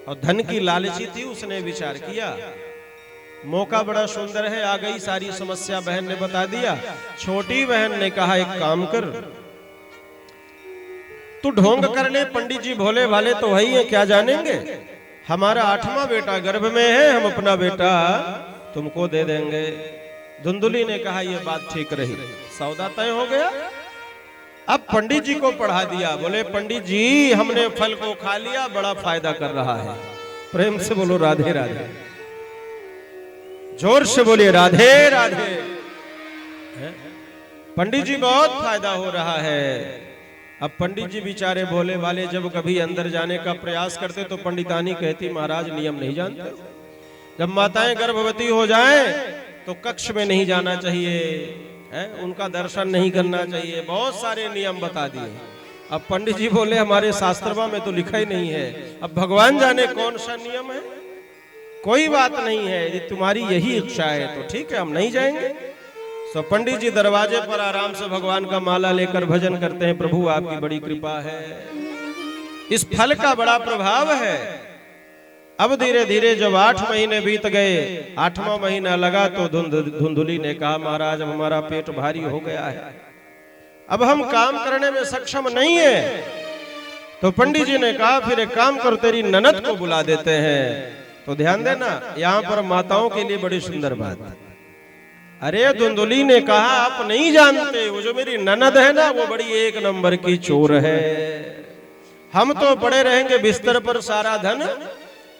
और धन की लालची थी, उसने विचार किया मौका बड़ा सुंदर है, आ गई सारी समस्या बहन ने बता दिया। छोटी बहन ने कहा एक काम कर, तू ढोंग कर ले, पंडित जी भोले भाले तो वही है, क्या जानेंगे, हमारा 8वां बेटा गर्भ में है, हम अपना बेटा तुमको दे देंगे। धुंधुली ने कहा यह बात ठीक रही, सौदा तय हो गया। अब पंडित जी को पढ़ा दिया, बोले पंडित जी हमने फल को खा लिया, बड़ा फायदा कर रहा है। प्रेम से बोलो राधे राधे, जोर से बोलिए राधे राधे। पंडित जी बहुत फायदा हो रहा है। अब पंडित जी बेचारे भोले वाले जब कभी अंदर जाने का प्रयास करते तो पंडितानी कहती महाराज नियम नहीं जानते, जब माताएं गर्भवती हो जाएं तो कक्ष में नहीं जाना चाहिए, उनका दर्शन नहीं करना चाहिए, बहुत सारे नियम बता दिए। अब पंडित जी बोले हमारे शास्त्रों में तो लिखा ही नहीं है, अब भगवान जाने कौन सा नियम है। कोई बात नहीं है, यदि तुम्हारी यही इच्छा है तो ठीक है, हम नहीं जाएंगे। तो पंडित जी दरवाजे पर आराम से भगवान का माला लेकर भजन करते हैं, प्रभु आपकी बड़ी कृपा है, इस फल का बड़ा प्रभाव है। अब धीरे धीरे जब 8 महीने बीत गए, 8वां महीना लगा तो धुंधुली ने कहा महाराज अब हमारा पेट भारी हो गया है, अब हम काम करने में सक्षम नहीं है। तो पंडित जी ने कहा फिर एक काम करो, तेरी ननद को बुला देते हैं। तो ध्यान देना, यहाँ पर माताओं के लिए बड़ी सुंदर बात। अरे धुंधुली ने कहा आप नहीं जानते, वो जो मेरी ननद है ना वो बड़ी 1 नंबर की चोर है, हम तो पड़े रहेंगे बिस्तर पर, सारा धन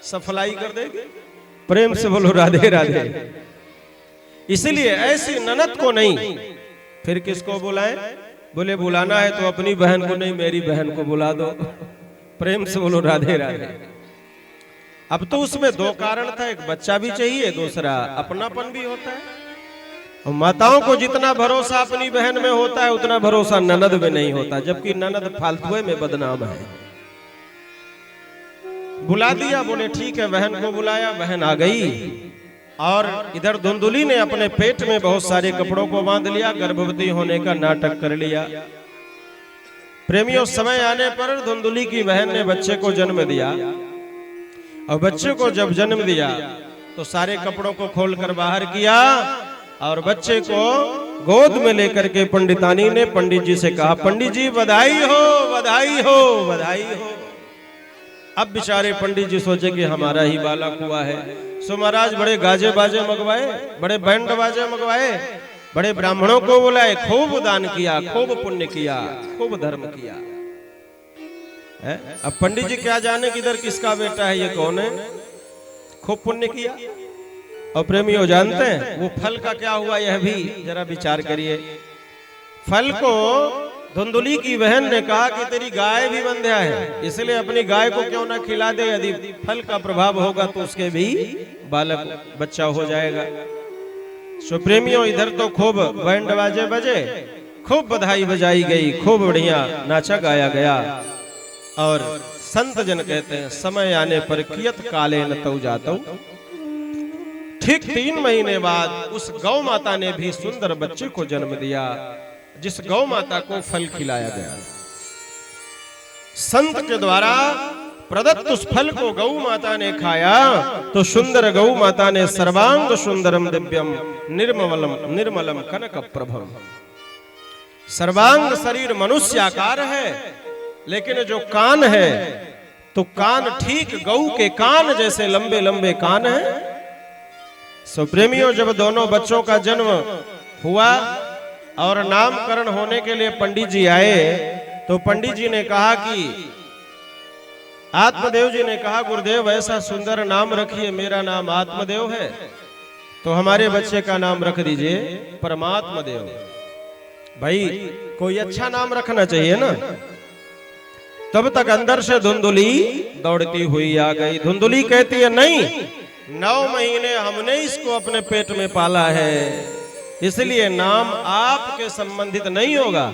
सफलाई कर देगी। प्रेम से बोलो राधे राधे। इसलिए ऐसी ननद को नहीं, फिर किसको बुलाएं? बोले बुलाना है तो अपनी बहन को नहीं, मेरी बहन को बुला दो। प्रेम से बोलो राधे राधे। अब तो उसमें 2 कारण था, एक बच्चा भी चाहिए, दूसरा अपनापन भी होता है। और माताओं को जितना भरोसा अपनी बहन में होता है उतना भरोसा ननद में नहीं होता, जबकि ननद फालतू में बदनाम है। बुला दिया, बोले ठीक है, बहन को बुलाया, बहन आ गई। और इधर धुंधुली ने अपने पेट में बहुत सारे कपड़ों को बांध लिया, गर्भवती होने का नाटक कर लिया। प्रेमियों समय आने पर धुंधुली की बहन ने बच्चे को जन्म दिया, और बच्चे को जब जन्म दिया तो सारे कपड़ों को खोलकर बाहर किया और बच्चे को गोद में लेकर के पंडितानी ने पंडित जी से कहा पंडित जी बधाई हो बधाई हो बधाई हो। अब बेचारे पंडित जी सोचे कि हमारा ही बालक हुआ है, सो महाराज बड़े गाजे बाजे मंगवाए, बड़े बैंड बाजे मंगवाए, बड़े ब्राह्मणों को बुलाए, खूब दान किया, खूब पुण्य किया, खूब धर्म किया। अब पंडित जी क्या जाने किधर किसका बेटा है, ये कौन है, खूब पुण्य किया। और प्रेमियों जानते हैं वो फल का क्या हुआ, यह भी जरा विचार करिए। फल को धुंधुली की बहन ने कहा कि तेरी गाय भी बंध्या है, इसलिए अपनी गाय को क्यों ना खिला दे, यदि फल का प्रभाव होगा तो उसके भी बालक बच्चा हो जाएगा। सो प्रेमियों इधर तो खूब बैंड बाजे बजे, खूब बधाई बजाई गई, खूब बढ़िया नाचा गाया गया। और संत जन कहते हैं समय आने पर कियत काले न तौ जातौ। ठीक 3 महीने बाद उस गौ माता ने भी सुंदर बच्चे को जन्म दिया, जिस गौ माता को फल खिलाया गया। संत के द्वारा प्रदत्त उस फल को गौ माता ने खाया तो सुंदर गौ माता ने सर्वांग सुंदरम दिव्यम निर्मलम निर्मलम कनक प्रभम। सर्वांग शरीर मनुष्य आकार है, लेकिन जो कान है तो कान ठीक गौ के कान जैसे लंबे लंबे कान है। सो प्रेमियों जब दोनों बच्चों का जन्म हुआ और नामकरण होने के लिए पंडित जी आए तो पंडित जी ने कहा कि आत्मदेव जी ने कहा गुरुदेव ऐसा सुंदर नाम रखिए, मेरा नाम आत्मदेव है तो हमारे बच्चे का नाम रख दीजिए परमात्मा देव। भाई कोई अच्छा नाम रखना चाहिए ना। तब तक अंदर से धुंधुली दौड़ती हुई आ गई। धुंधुली कहती है नहीं, 9 महीने हमने इसको अपने पेट में पाला है, इसलिए नाम आपके संबंधित नहीं होगा,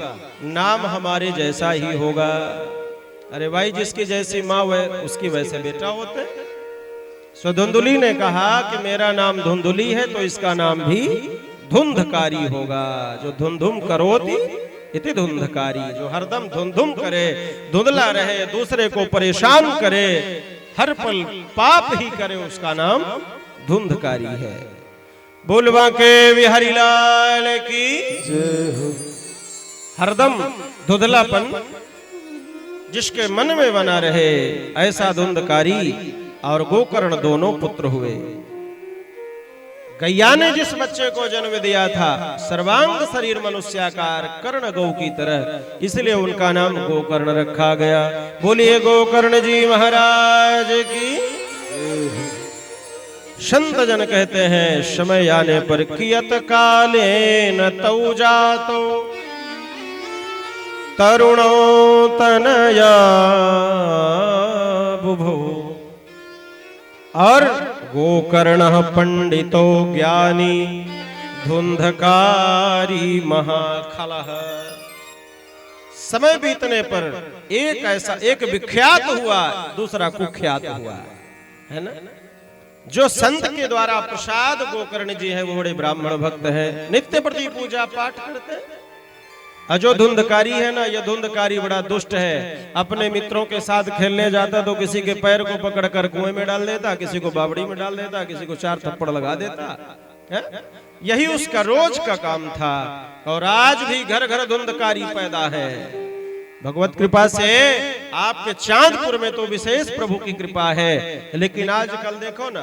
नाम हमारे जैसा ही होगा। अरे भाई जिसकी जैसी माँ वह उसकी वैसे बेटा होते। सो धुंधुली ने कहा कि मेरा नाम धुंधुली है तो इसका नाम भी धुंधकारी होगा। जो धुंधुम करोति इति धुंधकारी, जो हरदम धुंधुम करे, धुंधला रहे, दूसरे को परेशान करे, हर पल पाप ही करे उसका नाम धुंधकारी है। बोलवा के बिहारी लाल की जय हो। हरदम धुंधलापन जिसके मन में बना रहे ऐसा धुंधकारी और गोकर्ण दोनों पुत्र हुए। गैया ने जिस बच्चे को जन्म दिया था सर्वांग शरीर मनुष्याकार कर्ण गौ की तरह, इसलिए उनका नाम गोकर्ण रखा गया। बोलिए गोकर्ण जी महाराज की। संत जन कहते हैं समय आने पर कियत काले न तौ जातो तरुणो तनया बुभो। और गोकर्ण पंडितो ज्ञानी धुंधकारी महाखलः। समय बीतने पर एक विख्यात हुआ, दूसरा कुख्यात हुआ, है ना। जो संत के द्वारा प्रसाद गोकर्ण जी है वो बड़े ब्राह्मण भक्त है, नित्य प्रति पूजा पाठ करते हैं। और जो धुंधकारी है ना, यह धुंधकारी बड़ा दुष्ट है। अपने मित्रों के साथ खेलने जाता तो किसी के पैर को पकड़कर कुएं में डाल देता, किसी को बावड़ी में डाल देता, किसी को 4 थप्पड़ लगा देता है? यही उसका रोज का काम था। और आज भी घर घर धुंधकारी पैदा है। भगवत कृपा से आपके चांदपुर में तो विशेष प्रभु की कृपा है, लेकिन आजकल देखो ना,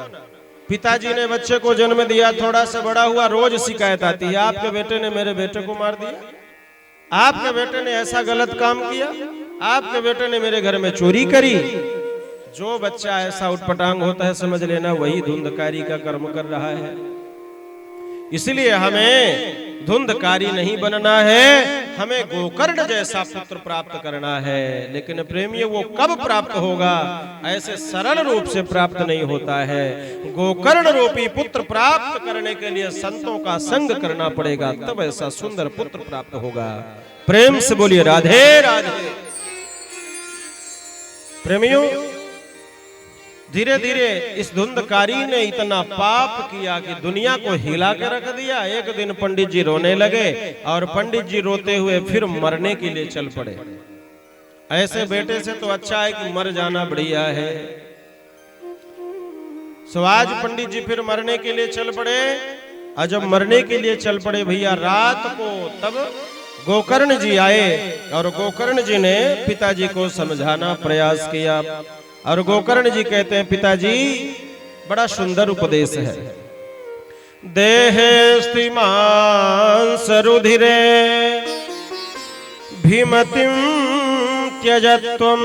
पिताजी ने बच्चे को जन्म दिया, थोड़ा सा बड़ा हुआ, रोज शिकायत आती है, आपके बेटे ने मेरे बेटे को मार दिया, आपके बेटे ने ऐसा गलत काम किया, आपके बेटे ने मेरे घर में चोरी करी। जो बच्चा ऐसा उटपटांग होता है समझ लेना वही धुंधकारी का कर्म कर रहा है। इसलिए हमें धुंधकारी नहीं बनना है, हमें गोकर्ण जैसा पुत्र प्राप्त करना है। लेकिन प्रेमियों वो कब प्राप्त होगा? ऐसे सरल रूप से प्राप्त नहीं होता है। गोकर्ण रूपी पुत्र प्राप्त करने के लिए संतों का संग करना पड़ेगा, तब ऐसा सुंदर पुत्र प्राप्त होगा। प्रेम से बोलिए राधे राधे। प्रेमियों, धीरे धीरे इस धुंधकारी ने इतना पाप किया कि दुनिया को हिला के रख दिया। एक दिन पंडित जी रोने लगे और पंडित जी रोते हुए फिर मरने के लिए चल पड़े। ऐसे बेटे से तो अच्छा है कि मर जाना बढ़िया है। सो आज पंडित जी फिर मरने के लिए चल पड़े। और जब मरने के लिए चल पड़े भैया, रात को तब गोकर्ण जी आए और गोकर्ण जी ने पिताजी को समझाना प्रयास किया। और गोकर्ण जी कहते हैं, पिताजी बड़ा सुंदर उपदेश है। देहेस्तिमांस रुधिरे भीमतिं त्यजत्वं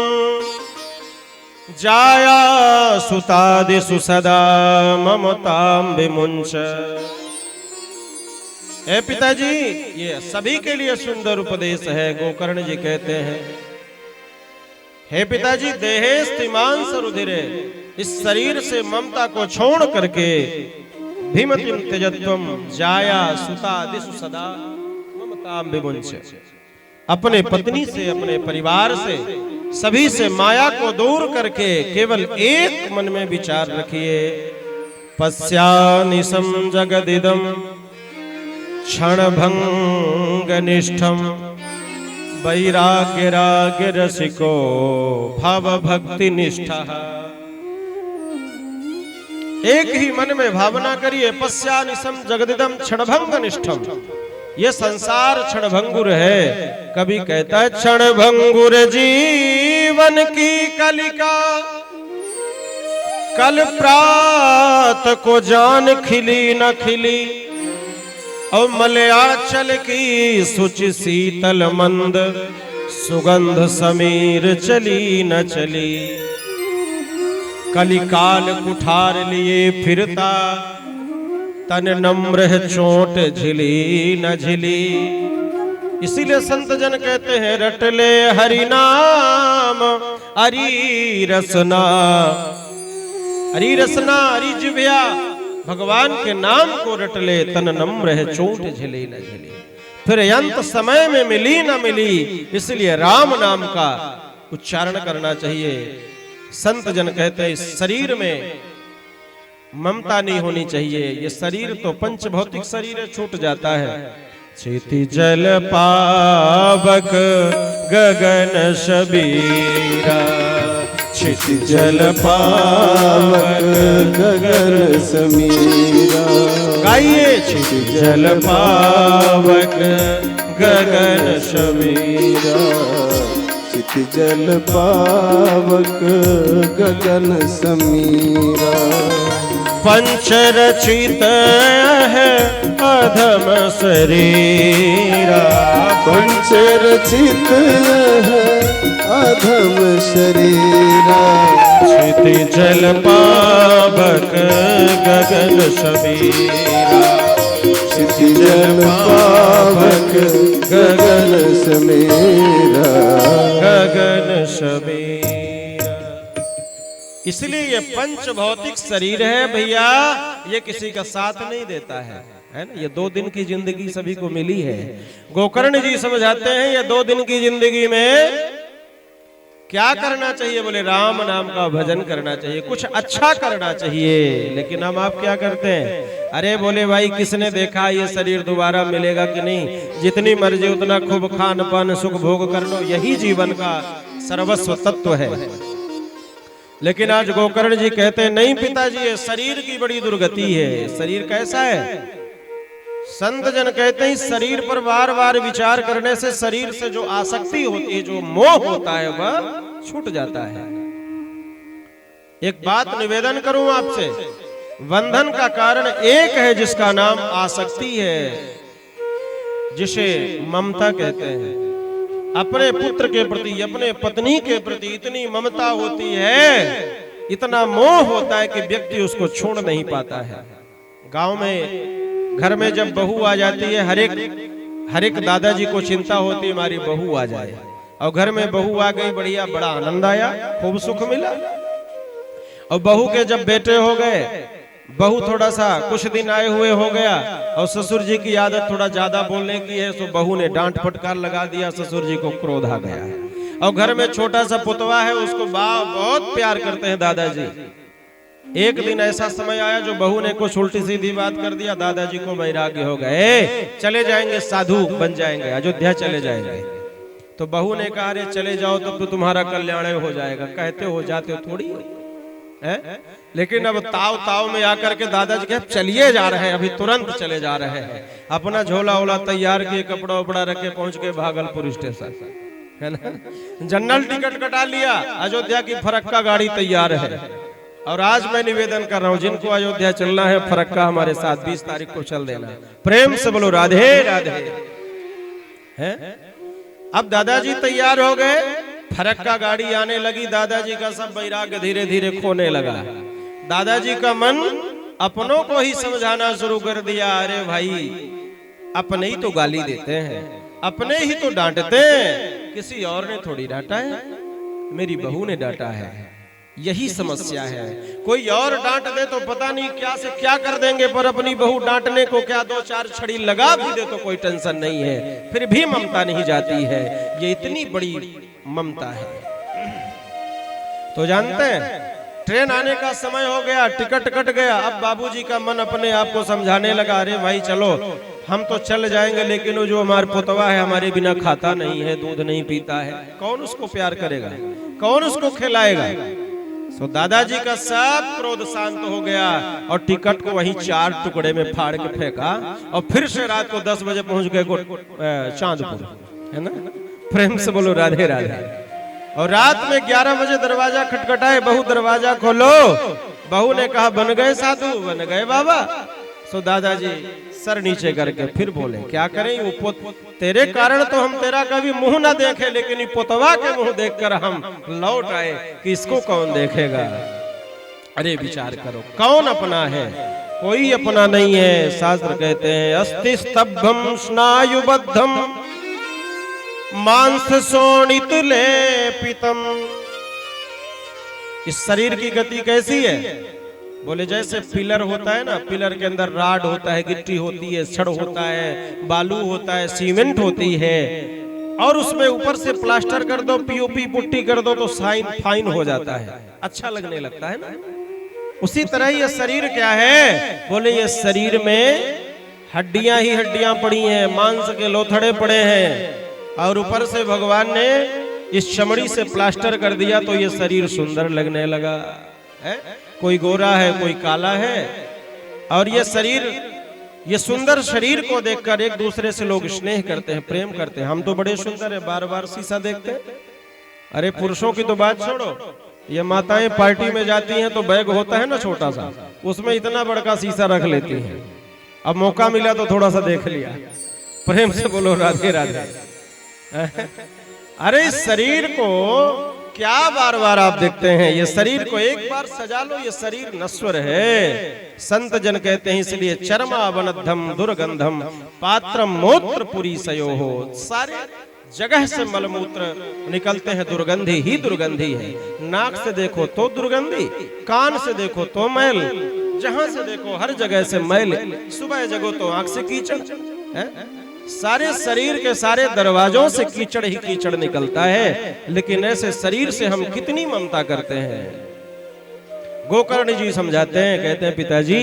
जाया सुतादिषु सदा ममतां विमुंच। ए पिताजी, ये सभी के लिए सुंदर उपदेश है। गोकर्ण जी कहते हैं, हे पिताजी, देहेस्तिमांस रुधिरे, इस शरीर से ममता को छोड़ करके भीमतिं त्यजत्वं जाया सुतादिषु सदा ममतां विमुंच, अपने पत्नी से, अपने परिवार से, सभी से माया को दूर करके केवल एक मन में विचार रखिए। पश्यानिशं जगदिदं क्षणभंग निष्ठम वैराग्य राग रसिको भाव भक्ति निष्ठा। एक ही मन में भावना करिए, पश्यानिशं जगदिदं क्षणभंग निष्ठम। ये संसार क्षणभंगुर है। कभी कहता है क्षणभंगुर जीवन की कलिका, कल प्रात को जान खिली न खिली, और मलयाचल की सुचि शीतल मंद, सुगंध समीर चली न चली। कलिकाल कुठार लिए फिरता, तन नम्र है चोट झिली न झिली। इसीलिए संत जन कहते हैं, रट ले हरि नाम हरि रसना। हरि रसना, हरि जिव्या, भगवान के नाम को रट ले, तन नम्र है चोट झिली न झिली। फिर अंत समय में मिली न मिली, इसलिए राम नाम का उच्चारण करना चाहिए। संत जन कहते हैं, इस शरीर में ममता नहीं होनी चाहिए। ये शरीर तो पंच भौतिक शरीर है, छूट जाता है। क्षिति जल पावक गगन शबीरा, क्षितिज जल पावक गगन समीरा। गाइए क्षितिज जल पावक गगन समीरा। क्षितिज जल पावक गगन समीरा। पंच रचित है अधम शरीरा। पंच रचित है अधम शरीरा। क्षितिज जल पावक गगन समीरा। क्षितिज जल पावक गगन समीरा। गगन समीरा। इसलिए ये पंच भौतिक शरीर है भैया, ये किसी का साथ नहीं देता है ना। ये 2 दिन की जिंदगी सभी को मिली है। गोकर्ण जी समझाते हैं ये 2 दिन की जिंदगी में क्या करना चाहिए। बोले राम नाम का भजन करना चाहिए, कुछ अच्छा करना चाहिए। लेकिन हम आप क्या करते हैं, अरे बोले भाई किसने देखा ये शरीर दोबारा मिलेगा कि नहीं, जितनी मर्जी उतना खूब खान पान सुख भोग कर लो, यही जीवन का सर्वस्व तत्व है। लेकिन आज गोकर्ण जी कहते हैं नहीं पिताजी, ये शरीर की बड़ी दुर्गति है। शरीर कैसा है? संत जन कहते हैं शरीर पर बार बार विचार करने से शरीर से जो आसक्ति होती है, जो मोह होता है, वह छूट जाता है। एक बात निवेदन करूं आपसे, बंधन का कारण एक है जिसका नाम आसक्ति है, जिसे ममता कहते हैं। अपने पुत्र के प्रति, अपने पत्नी के प्रति इतनी ममता होती है, इतना मोह होता है कि व्यक्ति उसको छोड़ नहीं पाता है। गांव में घर में जब बहू आ जाती है, हर एक दादाजी को चिंता होती है हमारी बहू आ जाए। और घर में बहू आ गई, बढ़िया, बड़ा आनंद आया, खूब सुख मिला। और बहू के जब बेटे हो गए, बहू थोड़ा सा कुछ दिन आए हुए हो गया, और ससुर जी की आदत थोड़ा ज्यादा बोलने की है, तो बहू ने डांट फटकार लगा दिया, ससुर जी को क्रोध आ गया। और घर में छोटा सा पुतवा है, उसको बहुत प्यार करते हैं दादाजी। एक दिन ऐसा समय आया जो बहू ने कुछ उल्टी सीधी बात कर दिया, दादाजी को वैराग्य हो गए, चले जाएंगे, साधु बन जाएंगे, अयोध्या चले जाएंगे। तो बहू ने कहा अरे चले जाओ तब तो तुम्हारा कल्याण हो जाएगा। कहते हो जाते हो थोड़ी है। लेकिन अब ताव में आकर के दादाजी कहे चलिए जा रहे हैं, अभी तुरंत चले जा रहे हैं। अपना झोला ओला तैयार किए, कपड़ा उपड़ा रखे, पहुंच गए भागलपुर स्टेशन, है ना। जनरल टिकट कटा लिया, अयोध्या की फरक्का गाड़ी तैयार है। और आज मैं निवेदन कर रहा हूं, जिनको अयोध्या चलना है, फरक्का हमारे साथ 20 तारीख को चल देना। प्रेम से बोलो राधे राधे। हैं? अब दादाजी तैयार हो गए, फरक्का गाड़ी आने लगी, दादाजी का सब वैराग्य धीरे धीरे खोने लगा। दादाजी का मन अपनों को ही समझाना शुरू कर दिया, अरे भाई अपने ही तो गाली देते हैं, अपने ही तो डांटते हैं, किसी और ने थोड़ी डांटा है, मेरी बहू ने डांटा है। यही समस्या है। कोई और डांट दे तो पता नहीं क्या से क्या कर देंगे, पर अपनी बहू डांटने को क्या 2-4 छड़ी लगा भी दे तो कोई टेंशन नहीं है, फिर भी ममता नहीं जाती है। ये इतनी बड़ी ममता है। तो जानते हैं ट्रेन आने का समय हो गया, टिकट कट गया। अब बाबूजी का मन अपने आप को समझाने लगा, अरे भाई चलो हम तो चल जाएंगे, लेकिन वो जो हमारा पुतवा है हमारे बिना खाता नहीं है, दूध नहीं पीता है, कौन उसको प्यार करेगा, कौन उसको खिलाएगा। तो दादाजी का सब क्रोध शांत हो गया और टिकट को वहीं 4 टुकड़े में फाड़ के फेंका और फिर से रात को 10 बजे पहुंच गए चांदपुर, है ना। प्रेम से बोलो राधे राधे। और रात में 11 बजे दरवाजा खटखटाए, बहू दरवाजा खोलो। बहू ने कहा बन गए साधु, बन गए बाबा। सो दादाजी सर नीचे करके फिर बोले क्या करें, वो तेरे कारण तो हम तेरा कभी मुंह ना देखे, लेकिन पोतवा के मुंह देखकर हम लौट आए कि इसको कौन देखेगा। अरे विचार करो, कौन अपना है, कोई अपना नहीं है। शास्त्र कहते हैं अस्ति स्तब्धम स्नायुबद्धम मांस शोणित लेपितम। इस शरीर की गति कैसी है, बोले जैसे पिलर होता है ना, पिलर के अंदर राड होता है, गिट्टी होती है, छड़ होता है, बालू होता है, सीमेंट होती है, और उसमें ऊपर से प्लास्टर कर दो, पीओपी पुट्टी कर दो तो फाइन हो जाता है, अच्छा लगने लगता है ना। उसी तरह ये शरीर क्या है, बोले ये शरीर में हड्डियां ही हड्डियां पड़ी हैं, मांस के लोथड़े पड़े हैं, और ऊपर से भगवान ने इस चमड़ी से प्लास्टर कर दिया तो ये शरीर सुंदर लगने लगा है। कोई गोरा है, कोई काला है, और ये शरीर, ये सुंदर शरीर को देखकर एक दूसरे से लोग स्नेह करते हैं, प्रेम करते हैं। हम तो बड़े सुंदर हैं, बार बार शीशा देखते हैं। अरे पुरुषों की तो बात छोड़ो, ये माताएं पार्टी में जाती हैं तो बैग होता है ना छोटा सा, उसमें इतना बड़का शीशा रख लेती हैं। अब मौका मिला तो थोड़ा सा देख लिया। प्रेम से बोलो राधे राधे। अरे इस शरीर को क्या बार बार आप देखते हैं? ये शरीर को एक बार सजा लो, ये शरीर नश्वर है। संत जन कहते हैं इसलिए चर्मा वनद्धम दुर्गंधम पात्रम मूत्र पुरी सयो हो। सारे जगह से मलमूत्र निकलते हैं, दुर्गंधी ही दुर्गंधी है। नाक से देखो तो दुर्गंधी, कान से देखो तो मैल, जहां से देखो हर जगह से मैल। सुबह जगो तो आंख से कीचड़ है। सारे शरीर के सारे दरवाजों से कीचड़ ही कीचड़ निकलता है। लेकिन ऐसे शरीर से हम कितनी ममता करते हैं। गोकर्ण जी समझाते हैं, कहते हैं पिताजी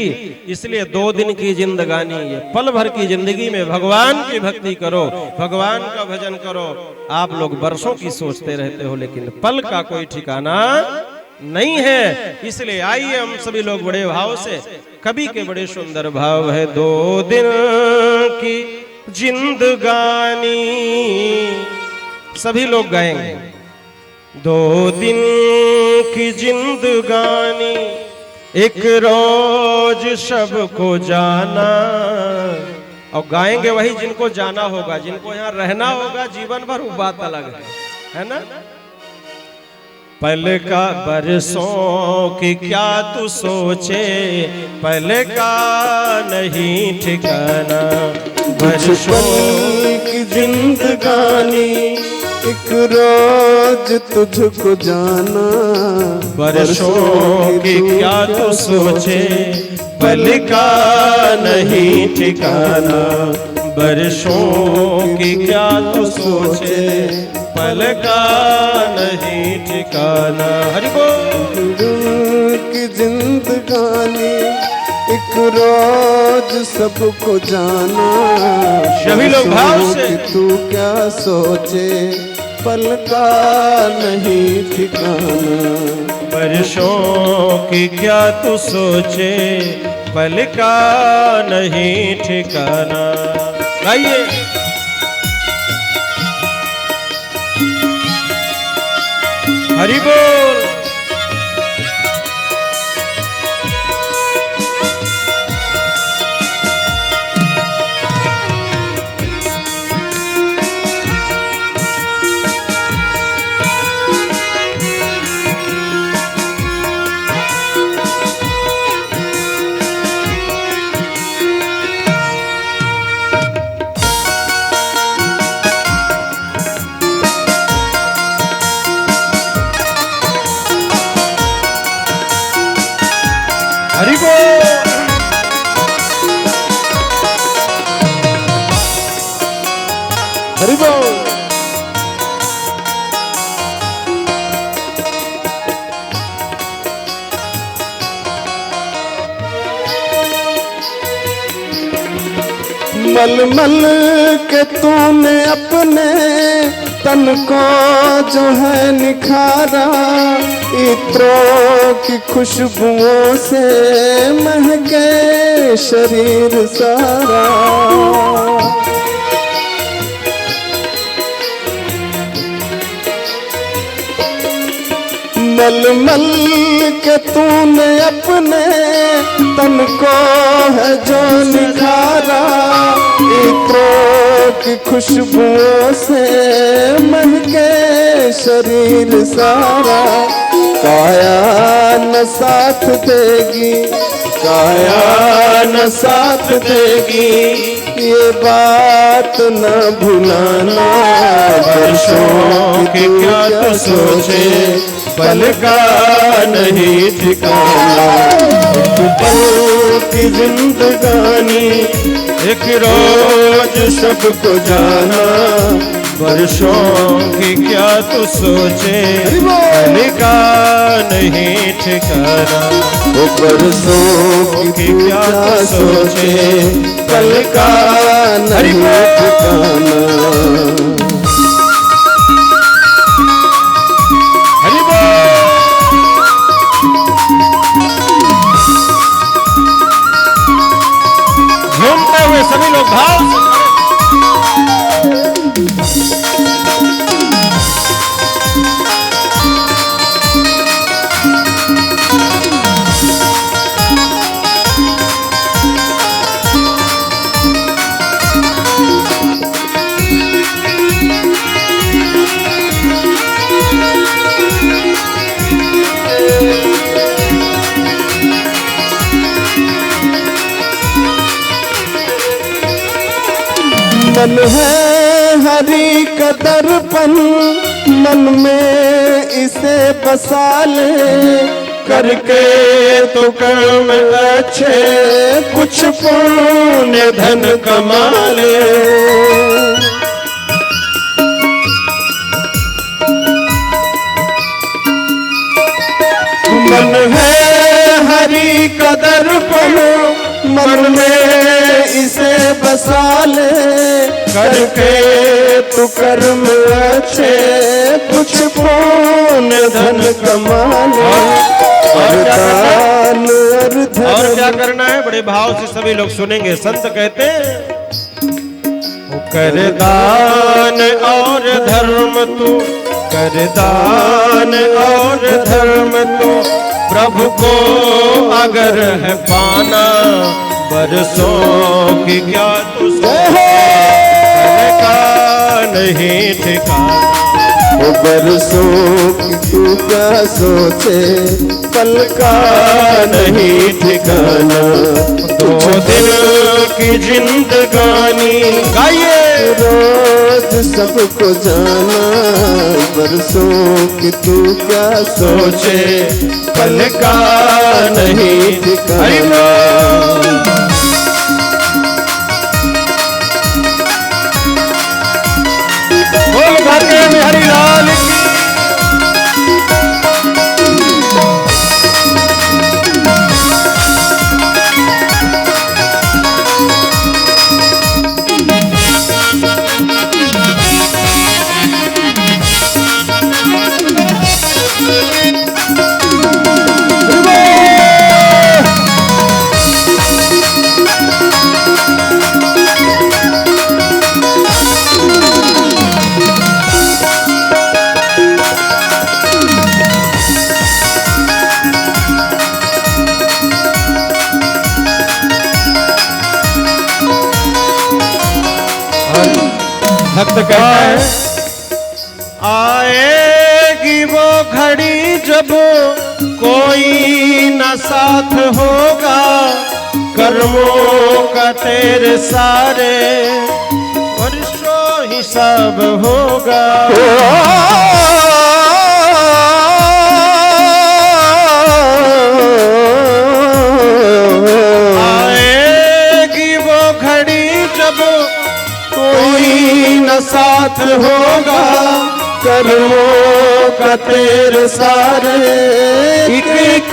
इसलिए 2 दिन की जिंदगानी, ये पल भर की जिंदगी में भगवान की भक्ति करो, भगवान का भजन करो। आप लोग वर्षों की सोचते रहते हो, लेकिन पल का कोई ठिकाना नहीं है। इसलिए आइए हम सभी लोग बड़े भाव से, कवि के बड़े सुंदर भाव है। 2 दिन की जिंदगानी, सभी लोग गाएंगे। 2 दिन की जिंदगानी, एक रोज सबको जाना। और गाएंगे वही जिनको जाना होगा, जिनको यहाँ रहना होगा जीवन भर, वो बात अलग है ना। पल का बरसों की क्या तू सोचे, पल का नहीं ठिकाना। बचपन की जिंदगानी, एक रोज तुझको जाना। बरसों की क्या तू सोचे, पल का नहीं ठिकाना। बरसों की क्या तू सोचे, पल का नहीं ठिकाना। हरि बोल। की जिंदगानी, एक रोज सबको जाना। सभी लोग भाव से। तू क्या सोचे, पल का नहीं ठिकाना। बरसों की क्या तू सोचे, पल का नहीं ठिकाना। गाइए। हरि बोल। हरि बोल। हरि बोल। मल मल के तूने अपने तन को जो है निखारा। इत्रों की खुशबुओं से महके शरीर सारा। मल मल के तूने अपने तन को है जो निखारा। इत्रों की खुशबुओं से महके शरीर सारा। काया न साथ देगी, काया न साथ देगी, ये बात न भुलाना। वर्षों के क्या तो सोचे, पल का नहीं ठिकाना। पल की जिंदगानी, एक रोज सबको जाना। वर्षों की क्या तू सोचे, पल का नहीं ठिकाना। वो बरसों की क्या तू सोचे, पल का नहीं ठिकाना। भाव से मन है हरि का दर्पण, मन में इसे बसा ले, करके तो कर्म अच्छे, कुछ पुण्य धन कमा ले। मन है हरि का दर्पण, मन में इसे बसा ले, करके तू कर्म अच्छे, कुछ पुण्य धन कमा ले। और क्या करना है? बड़े भाव से सभी लोग सुनेंगे। संत कहते हैं कर दान और धर्म तू, कर दान और धर्म तू, प्रभु को अगर है पाना, बरसों की क्या तू का नहीं ठिकाना। वो बरसों की तू क्या सोचे, पल का नहीं ठिकाना। दो दिन की जिंदगानी गाइए, रोज सबको जाना, बरसों की तू क्या सोचे, पल का नहीं ठिकाना। बोल भाग्य बिहारी लाल की। भक्त कहता है आएगी वो घड़ी जब कोई न साथ होगा, कर्मों का तेरे सारे वर्षों हिसाब होगा। आएगी वो घड़ी जब कोई न साथ होगा, कर्मों का तेरे सारे एक एक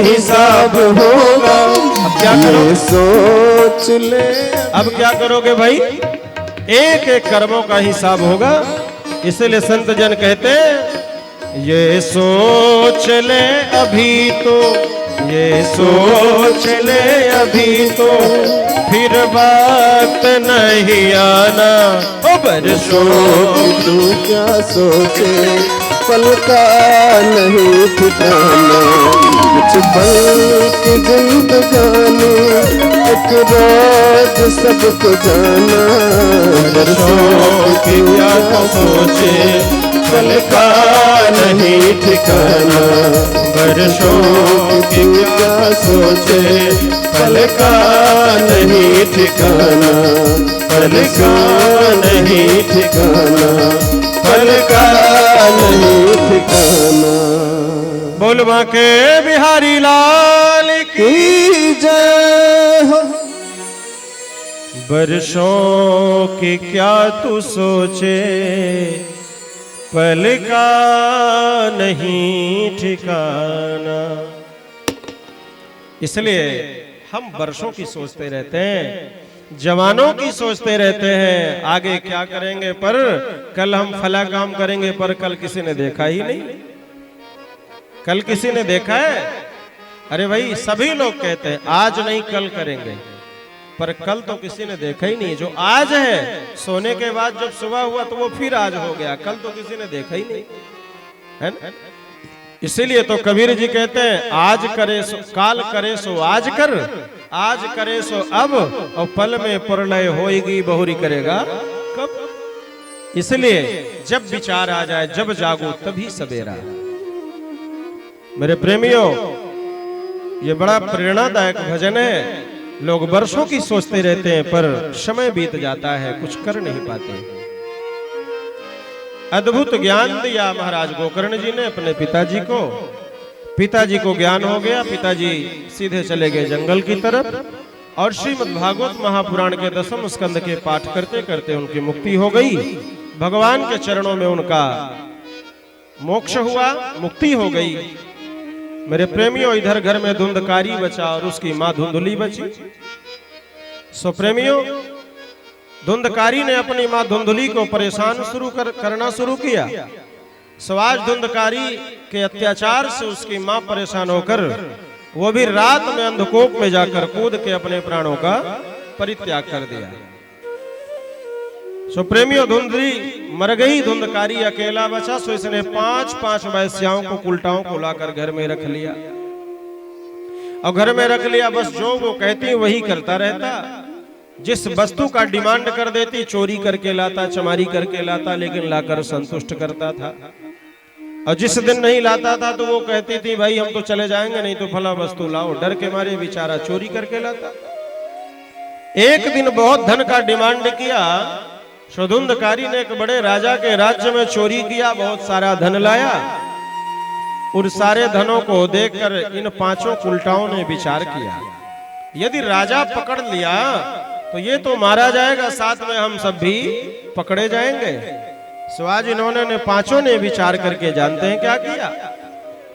हिसाब होगा। अब क्या करोगे? सोच ले। अब क्या करोगे भाई? एक एक कर्मों का हिसाब होगा। इसलिए संत जन कहते हैं ये सोच ले अभी तो, ये सोच ले अभी तो, फिर वक्त नहीं आना। ओ बरसों तू क्या सोचे, पल का नहीं ठिकाना। कुछ पल की जिंदगानी, एक रोज सबको जाना। बरसों की क्या सोचे, पल का नहीं ठिकाना। बरसों की क्या सोचे, पल का नहीं ठिकाना। पल का नहीं ठिकाना, पल का नहीं ठिकाना। बोल बाके बिहारी लाल की जय हो। बरसों की क्या तू सोचे, पल का नहीं ठिकाना। इसलिए हम वर्षों की सोचते रहते हैं, जवानों की सोचते रहते हैं आगे क्या करेंगे, पर कल हम फला काम करेंगे, पर कल किसी ने देखा ही नहीं। कल किसी ने देखा है? अरे भाई सभी लोग कहते हैं आज नहीं कल करेंगे, पर कल तो किसी ने देखा ही नहीं। जो आज है, सोने के बाद जब सुबह हुआ तो वो फिर आज हो गया, कल तो किसी ने देखा ही नहीं, है ना? इसीलिए तो कबीर जी कहते हैं, आज करे सो काल करे सो आज कर, आज करे सो अब, और पल में प्रलय होएगी बहुरी करेगा कब। इसलिए जब विचार आ जाए, जब जागो तभी सवेरा। मेरे प्रेमियों, ये बड़ा प्रेरणादायक भजन है। लोग वर्षों की सोचते रहते हैं, पर समय बीत जाता है, कुछ कर नहीं पाते। अद्भुत ज्ञान दिया महाराज गोकर्ण जी ने अपने पिताजी को। पिताजी को ज्ञान हो गया, पिताजी सीधे चले गए जंगल की तरफ, और श्रीमद् भागवत महापुराण के 10वें स्कंद के पाठ करते करते उनकी मुक्ति हो गई। भगवान के चरणों में उनका मोक्ष हुआ, मुक्ति हो गई। मेरे प्रेमियों, इधर घर में धुंधकारी बचा और उसकी मां धुंधुली बची। सो प्रेमियों, धुंधकारी ने अपनी मां धुंधुली को परेशान करना शुरू किया। सो आज धुंधकारी के अत्याचार से उसकी मां परेशान होकर वो भी रात में अंधकोप में जाकर कूद के अपने प्राणों का परित्याग कर दिया। सो प्रेमियों, धुंधली मर गई, धुंधकारी अकेला बचा। सो इसने 5 वैश्याओं को, कुलटाओं को लाकर घर में रख लिया, और घर में रख लिया। बस जो वो कहती वही करता रहता। जिस वस्तु का डिमांड कर देती, चोरी करके लाता, चमारी करके लाता, लेकिन लाकर संतुष्ट करता था। और जिस दिन नहीं लाता था तो वो कहती थी, भाई हम तो चले जाएंगे, नहीं तो फला वस्तु लाओ। डर के मारे बेचारा चोरी करके लाता। एक दिन बहुत धन का डिमांड किया। धुंधकारी ने एक बड़े राजा के राज्य में चोरी किया, बहुत सारा धन लाया। उन सारे धनों को देखकर इन 5 कुलटाओं ने विचार किया, यदि राजा पकड़ लिया तो ये तो मारा जाएगा, साथ में हम सब भी पकड़े जाएंगे। सो आज इन्होंने 5 ने विचार करके जानते हैं क्या किया।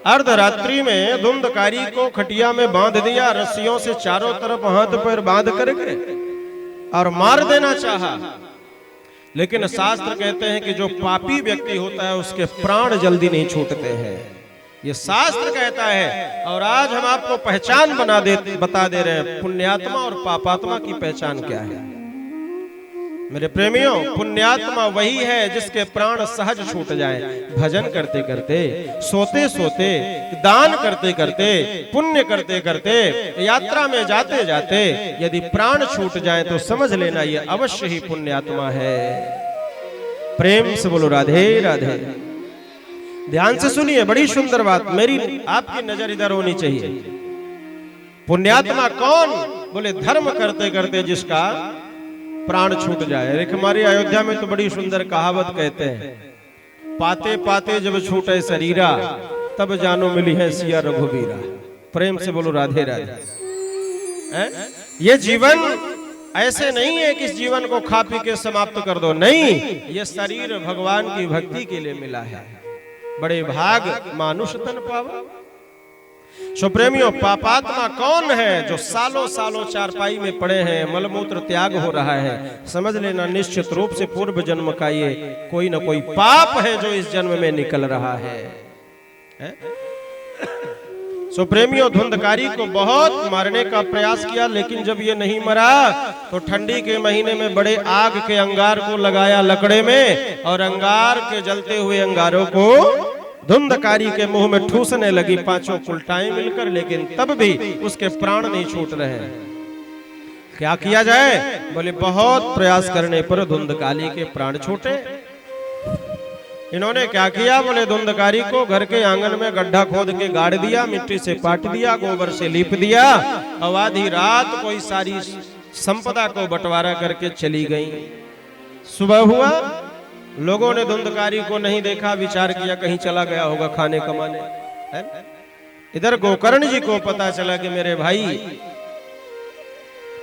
अर्धरात्रि में धुंधकारी को खटिया में बांध दिया, रस्सियों से चारों तरफ हाथ पैर बांध करके, और मार देना चाहा। लेकिन शास्त्र कहते हैं कि जो पापी व्यक्ति होता है उसके प्राण जल्दी नहीं छूटते हैं, ये शास्त्र कहता है। और आज हम आपको पहचान बता दे रहे हैं, पुण्यात्मा और पापात्मा की पहचान क्या है। मेरे प्रेमियों, पुण्यात्मा वही है जिसके प्राण सहज छूट जाए। भजन करते करते, सोते सोते, दान करते करते, पुण्य करते करते, यात्रा में जाते जाते यदि प्राण छूट जाए तो समझ लेना ये अवश्य ही पुण्यात्मा है। प्रेम से बोलो राधे राधे। ध्यान से सुनिए, बड़ी सुंदर बात, मेरी आपकी नजर इधर होनी चाहिए। पुण्यात्मा कौन? बोले धर्म करते करते जिसका प्राण छूट जाए। एक हमारी अयोध्या में तो बड़ी सुंदर कहावत कहते हैं, पाते पाते जब छूटे शरीरा, तब जानो मिली है सिया रघुवीरा। प्रेम से बोलो राधे राधे। ये जीवन ऐसे नहीं है कि इस जीवन को खा पी के समाप्त कर दो, नहीं, ये शरीर भगवान की भक्ति के लिए मिला है। बड़े भाग मानुष तन पावा। सो प्रेमियों, पापात्मा कौन है? जो सालों सालों चारपाई में पड़े हैं, मलमूत्र त्याग हो रहा है। समझ लेना निश्चित रूप से पूर्व जन्म का ये कोई न कोई पाप है जो इस जन्म में निकल रहा है? सो प्रेमियों, धुंधकारी को बहुत मारने का प्रयास किया, लेकिन जब ये नहीं मरा तो ठंडी के महीने में बड़े आग के अंगार को लगाया लकड़े में, और अंगार के जलते हुए अंगारों को धुंधकारी के मुंह में ठूसने लगी 5 कुलटाएं मिलकर, लेकिन तब भी उसके प्राण नहीं छूट रहे। क्या किया जाए? बोले बहुत प्रयास करने पर धुंधकारी के प्राण छूटे। इन्होंने क्या किया? बोले धुंधकारी को घर के आंगन में गड्ढा खोद के गाड़ दिया, मिट्टी से पाट दिया, गोबर से लीप दिया, और आधी रात कोई सारी संपदा को बंटवारा करके चली गई। सुबह हुआ, लोगों ने धुंधकारी को नहीं देखा, विचार किया कहीं चला गया होगा खाने कमाने, है? इधर गोकर्ण जी को पता चला कि मेरे भाई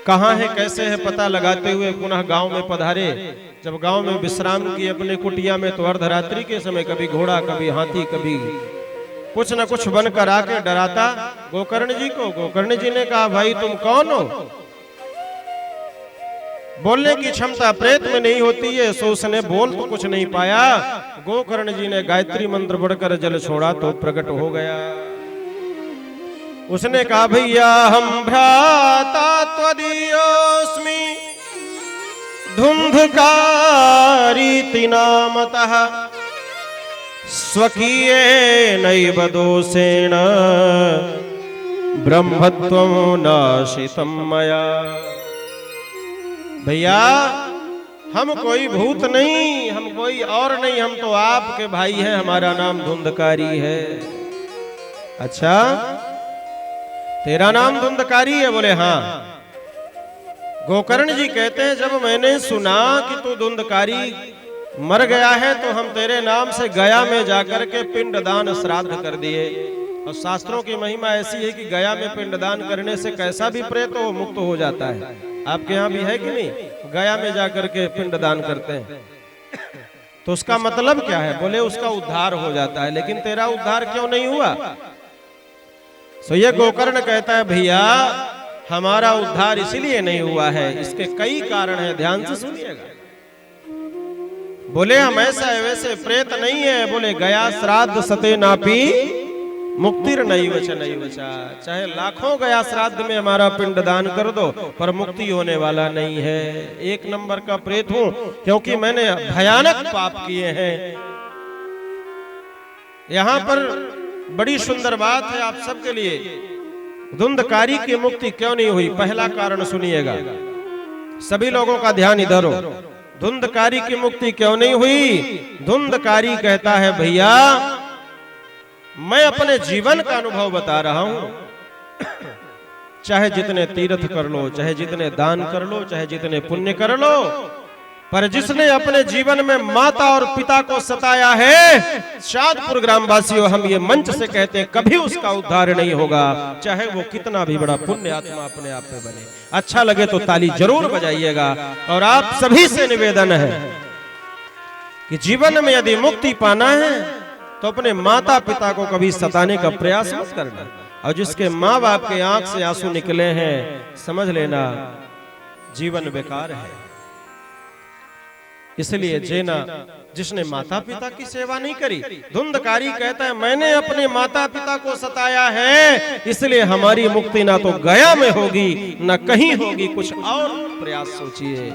कहाँ है, कैसे है, पता लगाते हुए पुनः गांव में पधारे। जब गांव में विश्राम किए अपने कुटिया में, तो अर्धरात्रि के समय कभी घोड़ा, कभी हाथी, कभी कुछ न कुछ बनकर आके डराता गोकर्ण जी को। गोकर्ण जी ने कहा, भाई तुम कौन हो? बोलने की क्षमता प्रेत में नहीं होती है, सो उसने बोल तो कुछ नहीं पाया। गोकर्ण जी ने गायत्री मंत्र पढ़कर जल छोड़ा तो प्रकट हो गया। उसने कहा भैया हम भ्राता त्वदीयोऽस्मि धुंधकारीति नामतः स्वकीयेनैव दोषेण ब्रह्मत्वं नाशितं मया। भैया हम कोई भूत नहीं, हम कोई और नहीं, हम तो आपके भाई हैं, हमारा नाम धुंधकारी है। अच्छा तेरा नाम धुंधकारी है? बोले हाँ। गोकर्ण जी कहते हैं जब मैंने सुना कि तू धुंधकारी मर गया है तो हम तेरे नाम से गया में जाकर के पिंडदान श्राद्ध कर दिए। और शास्त्रों की महिमा ऐसी है कि गया में पिंडदान करने से कैसा भी प्रेत हो मुक्त हो जाता है। आपके यहाँ भी है कि नहीं? गया में जाकर के पिंडदान करते हैं तो उसका मतलब क्या है? बोले उसका उद्धार हो जाता है। लेकिन तेरा उद्धार क्यों नहीं हुआ? सो ये गोकर्ण कहता है भैया हमारा उद्धार इसलिए नहीं हुआ है, इसके कई कारण हैं, ध्यान से सुनिएगा। बोले हम ऐसा है वैसे प्रेत नहीं है। बोले गया श्राद्ध सते नापी मुक्तिर नहीं वचा नहीं वचा। चाहे लाखों गया श्राद्ध में हमारा पिंडदान कर दो पर मुक्ति होने वाला नहीं है। एक नंबर का प्रेत हूं क्योंकि मैंने भयानक पाप किए हैं। यहां पर बड़ी सुंदर बात है आप सबके लिए। धुंधकारी की मुक्ति क्यों नहीं हुई? पहला कारण सुनिएगा, सभी लोगों का ध्यान इधर हो। धुंधकारी की मुक्ति क्यों नहीं हुई? धुंधकारी कहता है भैया मैं अपने जीवन का अनुभव बता रहा हूं। चाहे जितने तीर्थ कर लो, चाहे जितने दान कर लो, चाहे जितने पुण्य कर लो, पर जिसने अपने जीवन में माता और पिता को सताया है, शादपुर ग्रामवासियों हम ये मंच से कहते हैं कभी उसका उद्धार नहीं होगा, चाहे वो कितना भी बड़ा पुण्य आत्मा अपने आप में बने। अच्छा लगे तो ताली जरूर बजाइएगा। और आप सभी से निवेदन है कि जीवन में यदि मुक्ति पाना है तो अपने माता पिता को कभी सताने का प्रयास मत करना। और जिसके माँ बाप के आंख से आंसू निकले हैं समझ लेना जीवन बेकार है। इसलिए जेना जिसने माता पिता की सेवा नहीं करी, धुंधकारी कहता है मैंने अपने माता पिता को सताया है इसलिए हमारी मुक्ति ना तो गया में होगी ना कहीं होगी, कुछ और प्रयास सोचिए।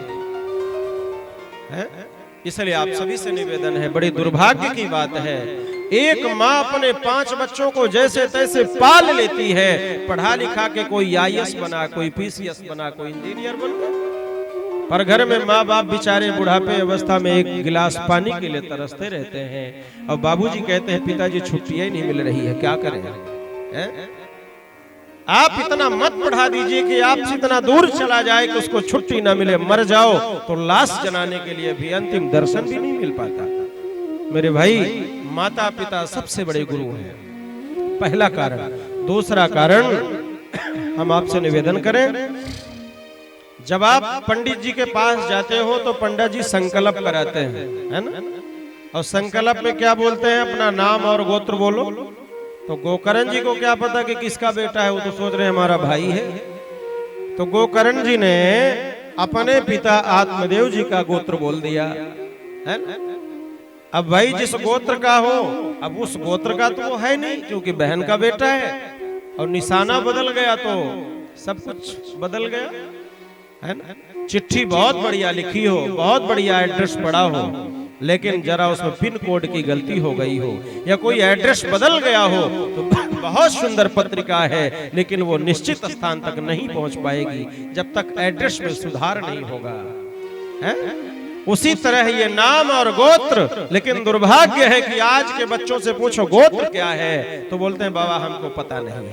इसलिए आप सभी से निवेदन है, बड़ी दुर्भाग्य की बात है एक माँ अपने 5 बच्चों को जैसे तैसे पाल लेती है, पढ़ा लिखा के कोई आईएएस बना, कोई पीसीएस बना, कोई इंजीनियर बन गया, पर घर में माँ बाप बेचारे बुढ़ापे अवस्था में एक गिलास पानी के लिए तरसते रहते हैं। और बाबूजी कहते हैं पिताजी छुट्टियां ही नहीं मिल रही है, क्या करें? आप इतना मत पढ़ा दीजिए कि आपसे इतना दूर चला जाए कि उसको छुट्टी ना मिले, मर जाओ तो लाश जलाने के लिए भी अंतिम दर्शन भी नहीं मिल पाता। मेरे भाई माता पिता सबसे बड़े गुरु हैं, पहला कारण। दूसरा कारण हम आपसे निवेदन करें, जब आप पंडित जी के पास जाते हो तो पंडित जी संकल्प कराते हैं, है ना? और संकल्प में क्या बोलते हैं? अपना नाम और गोत्र बोलो। तो गोकर्ण जी को क्या पता कि किसका बेटा है, वो तो सोच रहे हमारा भाई है। तो गोकर्ण जी ने अपने पिता आत्मदेव जी का गोत्र बोल दिया, है ना? अब भाई जिस गोत्र का हो, अब उस गोत्र का तो वो है नहीं क्योंकि बहन का बेटा है, और निशाना बदल गया तो सब कुछ बदल गया, है ना? चिट्ठी बहुत बढ़िया लिखी हो, बहुत बढ़िया एड्रेस पड़ा हो, लेकिन जरा उसमें पिन कोड की गलती हो गई हो या कोई एड्रेस बदल गया हो तो बहुत सुंदर पत्रिका है लेकिन वो निश्चित स्थान तक नहीं पहुंच पाएगी जब तक एड्रेस में सुधार नहीं होगा, है? उसी तरह ये नाम और गोत्र। लेकिन दुर्भाग्य है कि आज के बच्चों से पूछो गोत्र क्या है तो बोलते हैं बाबा हमको पता नहीं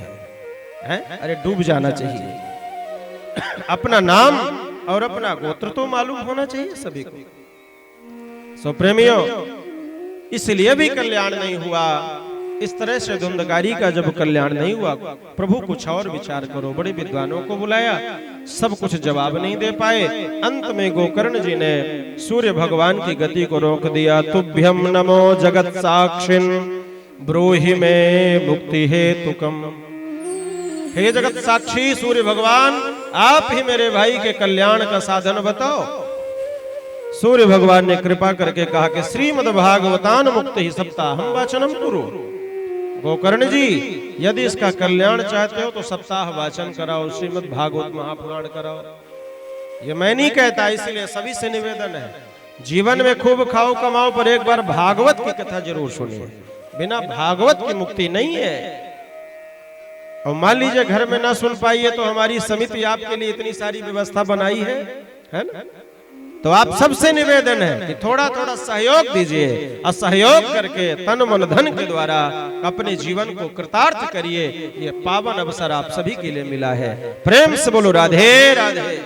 है। अरे डूब जाना चाहिए, अपना नाम और अपना गोत्र तो मालूम होना चाहिए सभी को। सो प्रेमियों, इसलिए भी कल्याण नहीं हुआ। इस तरह से धुंधकारी का जब कल्याण नहीं हुआ, प्रभु कुछ और विचार करो। बड़े विद्वानों को बुलाया, सब कुछ जवाब नहीं दे पाए। अंत में गोकर्ण जी ने सूर्य भगवान की गति को रोक दिया। तुभ्यम नमो जगत साक्षिन ब्रूहि में मुक्ति हेतुकम। हे जगत साक्षी सूर्य भगवान, आप ही मेरे भाई के कल्याण का साधन बताओ। सूर्य भगवान ने कृपा करके कहा कि श्रीमद् भागवतान मुक्ति ही सप्ताहम वाचनम कुरु। गोकर्ण जी यदि इसका कल्याण चाहते हो तो सप्ताह वाचन कराओ, श्रीमद् भागवत महापुराण कराओ। ये मैं नहीं कहता, इसलिए सभी से निवेदन है, जीवन में खूब खाओ कमाओ पर एक बार भागवत की कथा जरूर सुनिए। बिना भागवत की मुक्ति नहीं है। और मान लीजिए घर में ना सुन पाइए तो हमारी समिति आपके लिए इतनी सारी व्यवस्था बनाई है ना? तो आप सबसे निवेदन है कि थोड़ा थोड़ा सहयोग दीजिए और सहयोग करके तन मन धन के द्वारा अपने जीवन को कृतार्थ करिए। ये पावन अवसर आप सभी के लिए मिला है। प्रेम से बोलो राधे राधे।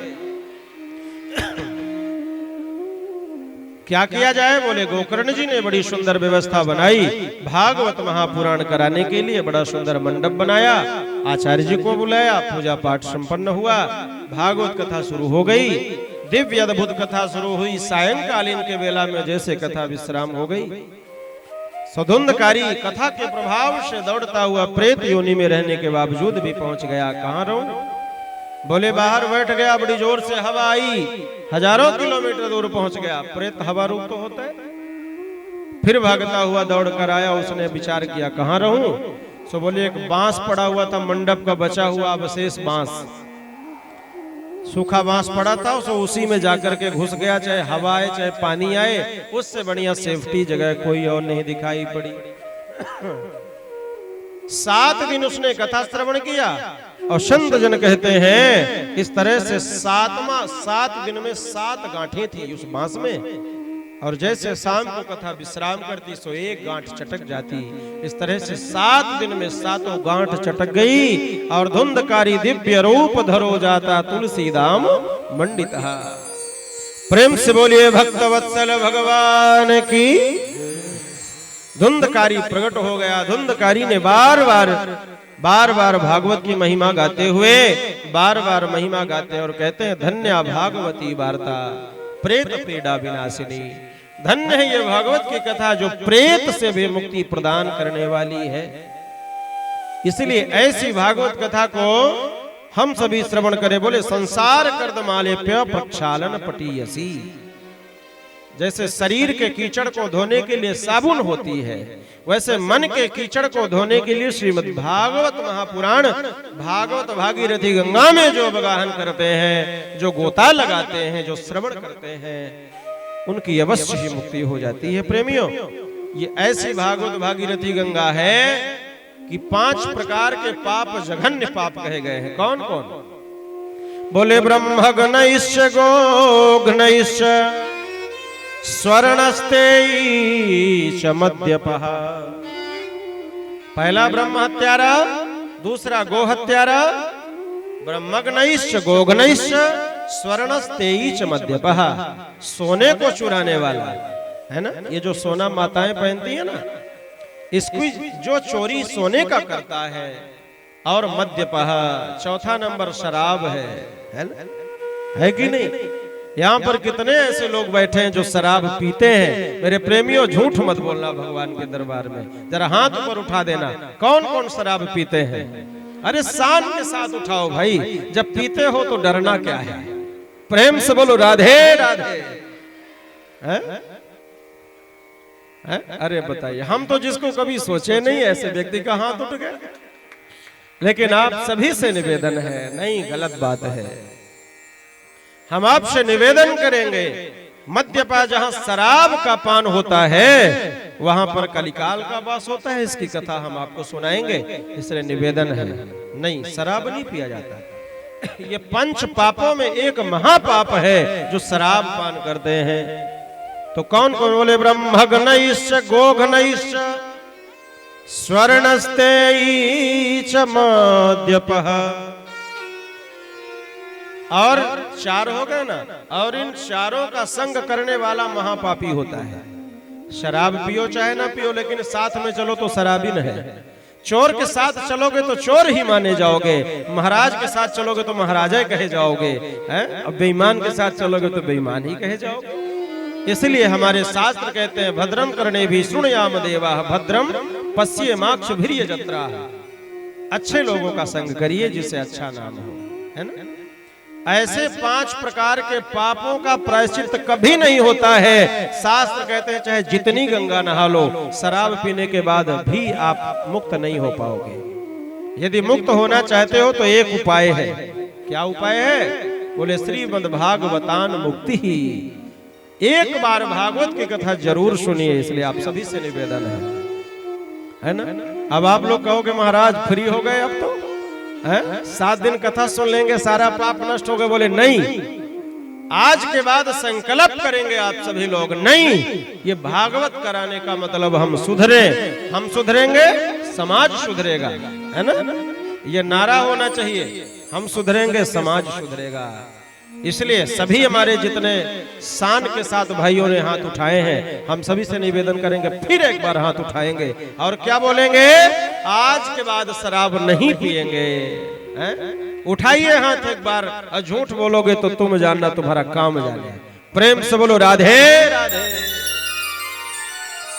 क्या किया जाए? बोले गोकर्ण जी ने बड़ी सुंदर व्यवस्था बनाई भागवत महापुराण कराने के लिए। बड़ा सुंदर मंडप बनाया, आचार्य जी को बुलाया, पूजा पाठ संपन्न हुआ, भागवत कथा शुरू हो गई। दिव्य अद्भुत कथा शुरू हुई। सायंकालीन के बेला में जैसे कथा विश्राम हो गई, सधुंधकारी कथा के प्रभाव से दौड़ता हुआ प्रेत योनि में रहने के बावजूद भी पहुंच गया। कहां रहूं? बोले बाहर बैठ गया, बड़ी जोर से हवा आई, हजारों किलोमीटर दूर पहुंच गया। प्रेत हवा रूप तो होता है। फिर भागता हुआ दौड़ कर आया, उसने विचार किया कहां रहूं? सो बोले एक बांस पड़ा हुआ था, मंडप का बचा हुआ अवशेष बांस, सूखा बांस पड़ा था, सो उसी में जाकर के घुस गया। चाहे हवा आए चाहे पानी आए, उससे बढ़िया सेफ्टी जगह कोई और नहीं दिखाई पड़ी। 7 दिन उसने कथा श्रवण किया और संत जन कहते हैं इस तरह से 7 दिन में 7 गांठें थी उस बांस में। और जैसे शाम को कथा विश्राम करती सो एक गांठ चटक जाती। इस तरह से 7 दिन में 7 गांठ चटक गई और धुंधकारी दिव्य रूप धरो जाता तुलसी धाम मंडित। प्रेम से बोलिए भक्तवत्सल भगवान की। धुंधकारी प्रकट हो गया। धुंधकारी ने बार बार भागवत की महिमा गाते हुए बार महिमा गाते और कहते हैं धन्य भागवती वार्ता प्रेत पीड़ा विनाशिनी। धन्य है ये भागवत की कथा जो प्रेत से भी मुक्ति प्रदान करने वाली है। इसलिए ऐसी भागवत कथा को हम सभी श्रवण करें। बोले संसार कर्दमालेप्य प्रक्षालन पटीयसी। जैसे शरीर के कीचड़ को धोने के लिए साबुन होती है, वैसे मन के कीचड़ को धोने के लिए श्रीमद् भागवत महापुराण भागवत भागीरथी गंगा में जो अवगाहन करते हैं, जो गोता लगाते हैं, जो श्रवण करते हैं, उनकी अवश्य ही मुक्ति हो जाती है। प्रेमियों, ये ऐसी भागवत भागीरथी गंगा है कि 5 प्रकार के पाप जघन्य पाप कहे गए हैं। कौन कौन? बोले ब्रह्मगणैश्च गोघ्नैश्च स्वर्णस्ते च मद्यपः। पहला ब्रह्म हत्यारा, दूसरा गो हत्यारा, ब्रह्मग्नैश्च गोघ्नैश्च स्वर्णस्ते च मद्यपः। सोने को चुराने वाला है ना, ये जो सोना माताएं पहनती है ना, इसकी जो चोरी सोने का करता है। और मद्यपः, चौथा नंबर शराब है ना? है कि नहीं? यहाँ पर कितने ऐसे लोग बैठे हैं जो शराब पीते हैं। मेरे प्रेमियों, झूठ मत बोलना भगवान के दरबार में। जरा हाथ ऊपर उठा देना, कौन कौन शराब पीते हैं? अरे शान के साथ उठाओ भाई, जब पीते हो तो डरना क्या है? प्रेम से बोलो राधे राधे। अरे बताइए, हम तो जिसको कभी सोचे नहीं ऐसे व्यक्ति का हाथ उठ गया। लेकिन आप सभी से निवेदन है, नहीं गलत बात है, हम आपसे निवेदन करेंगे, मद्यपा जहां शराब का पान होता है वहां पर कलिकाल का वास होता है। इसकी कथा हम आपको सुनाएंगे, इसलिए निवेदन है, नहीं शराब नहीं पिया जाता। ये 5 पापों में एक महापाप है जो शराब पान करते हैं। तो कौन कौन? बोले ब्रह्मग्नैश्च गोघ्नैश्च स्वर्णस्ते च मद्यपः। और 4 हो गए ना। और इन 4 का संग करने वाला महापापी होता है। शराब पियो चाहे ना पियो, लेकिन साथ में चलो तो शराबी न है। चोर के साथ चलोगे तो चोर ही माने जाओगे, महाराज के साथ चलोगे तो महाराजा कहे जाओगे, अब बेईमान के साथ चलोगे तो बेईमान ही कहे जाओगे। इसलिए हमारे शास्त्र कहते हैं भद्रम करणे भी शृणुयाम देवाः भद्रम पश्येमाक्षभिर्य जत्राः। अच्छे लोगों का संग करिए जिससे अच्छा नाम हो, है ना? ऐसे 5 प्रकार के पापों का प्रायश्चित कभी नहीं होता है। शास्त्र कहते हैं चाहे जितनी गंगा नहा लो, शराब पीने के बाद भी आप मुक्त नहीं हो पाओगे। यदि मुक्त होना चाहते हो तो एक उपाय है। क्या उपाय है? बोले श्रीमद् भागवतान मुक्ति ही। एक बार भागवत की कथा जरूर सुनिए, इसलिए आप सभी से निवेदन है ना। अब आप लोग कहोगे महाराज फ्री हो गए, अब तो 7 दिन कथा सुन लेंगे सारा पाप नष्ट हो गए। बोले नहीं, आज के बाद संकल्प करेंगे आप सभी लोग, नहीं ये भागवत कराने का मतलब हम सुधरे, हम सुधरेंगे समाज सुधरेगा, है ना। ये नारा होना चाहिए, हम सुधरेंगे समाज सुधरेगा। इसलिए सभी हमारे जितने शान के साथ भाइयों ने हाथ उठाए हैं, हम सभी से निवेदन करेंगे, फिर एक बार हाथ उठाएंगे और क्या बोलेंगे? आज के बाद शराब नहीं पिएंगे। उठाइए हाथ एक बार, और झूठ बोलोगे तो तुम जानना तुम्हारा काम जाने। प्रेम से बोलो राधे राधे,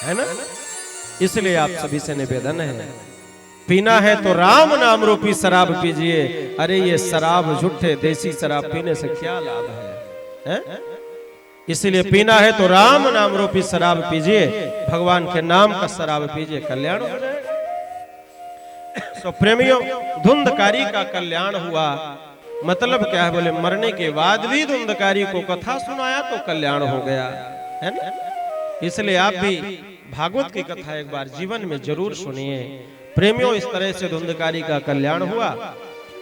है ना। इसलिए आप सभी से निवेदन है, पीना है तो राम नाम रूपी शराब पीजिए। अरे ये शराब झूठे देसी शराब पीने से क्या लाभ है? इसलिए पीना है तो राम नाम रूपी शराब पीजिए, भगवान के नाम का शराब पीजिए, कल्याण हो जाए। तो प्रेमियों, धुंधकारी का कल्याण हुआ मतलब क्या है? बोले मरने के बाद भी धुंधकारी को कथा सुनाया तो कल्याण हो गया, है ना। इसलिए आप भी भागवत की कथा एक बार जीवन में जरूर सुनिए। प्रेमियों, इस तरह से धुंधकारी का कल्याण हुआ।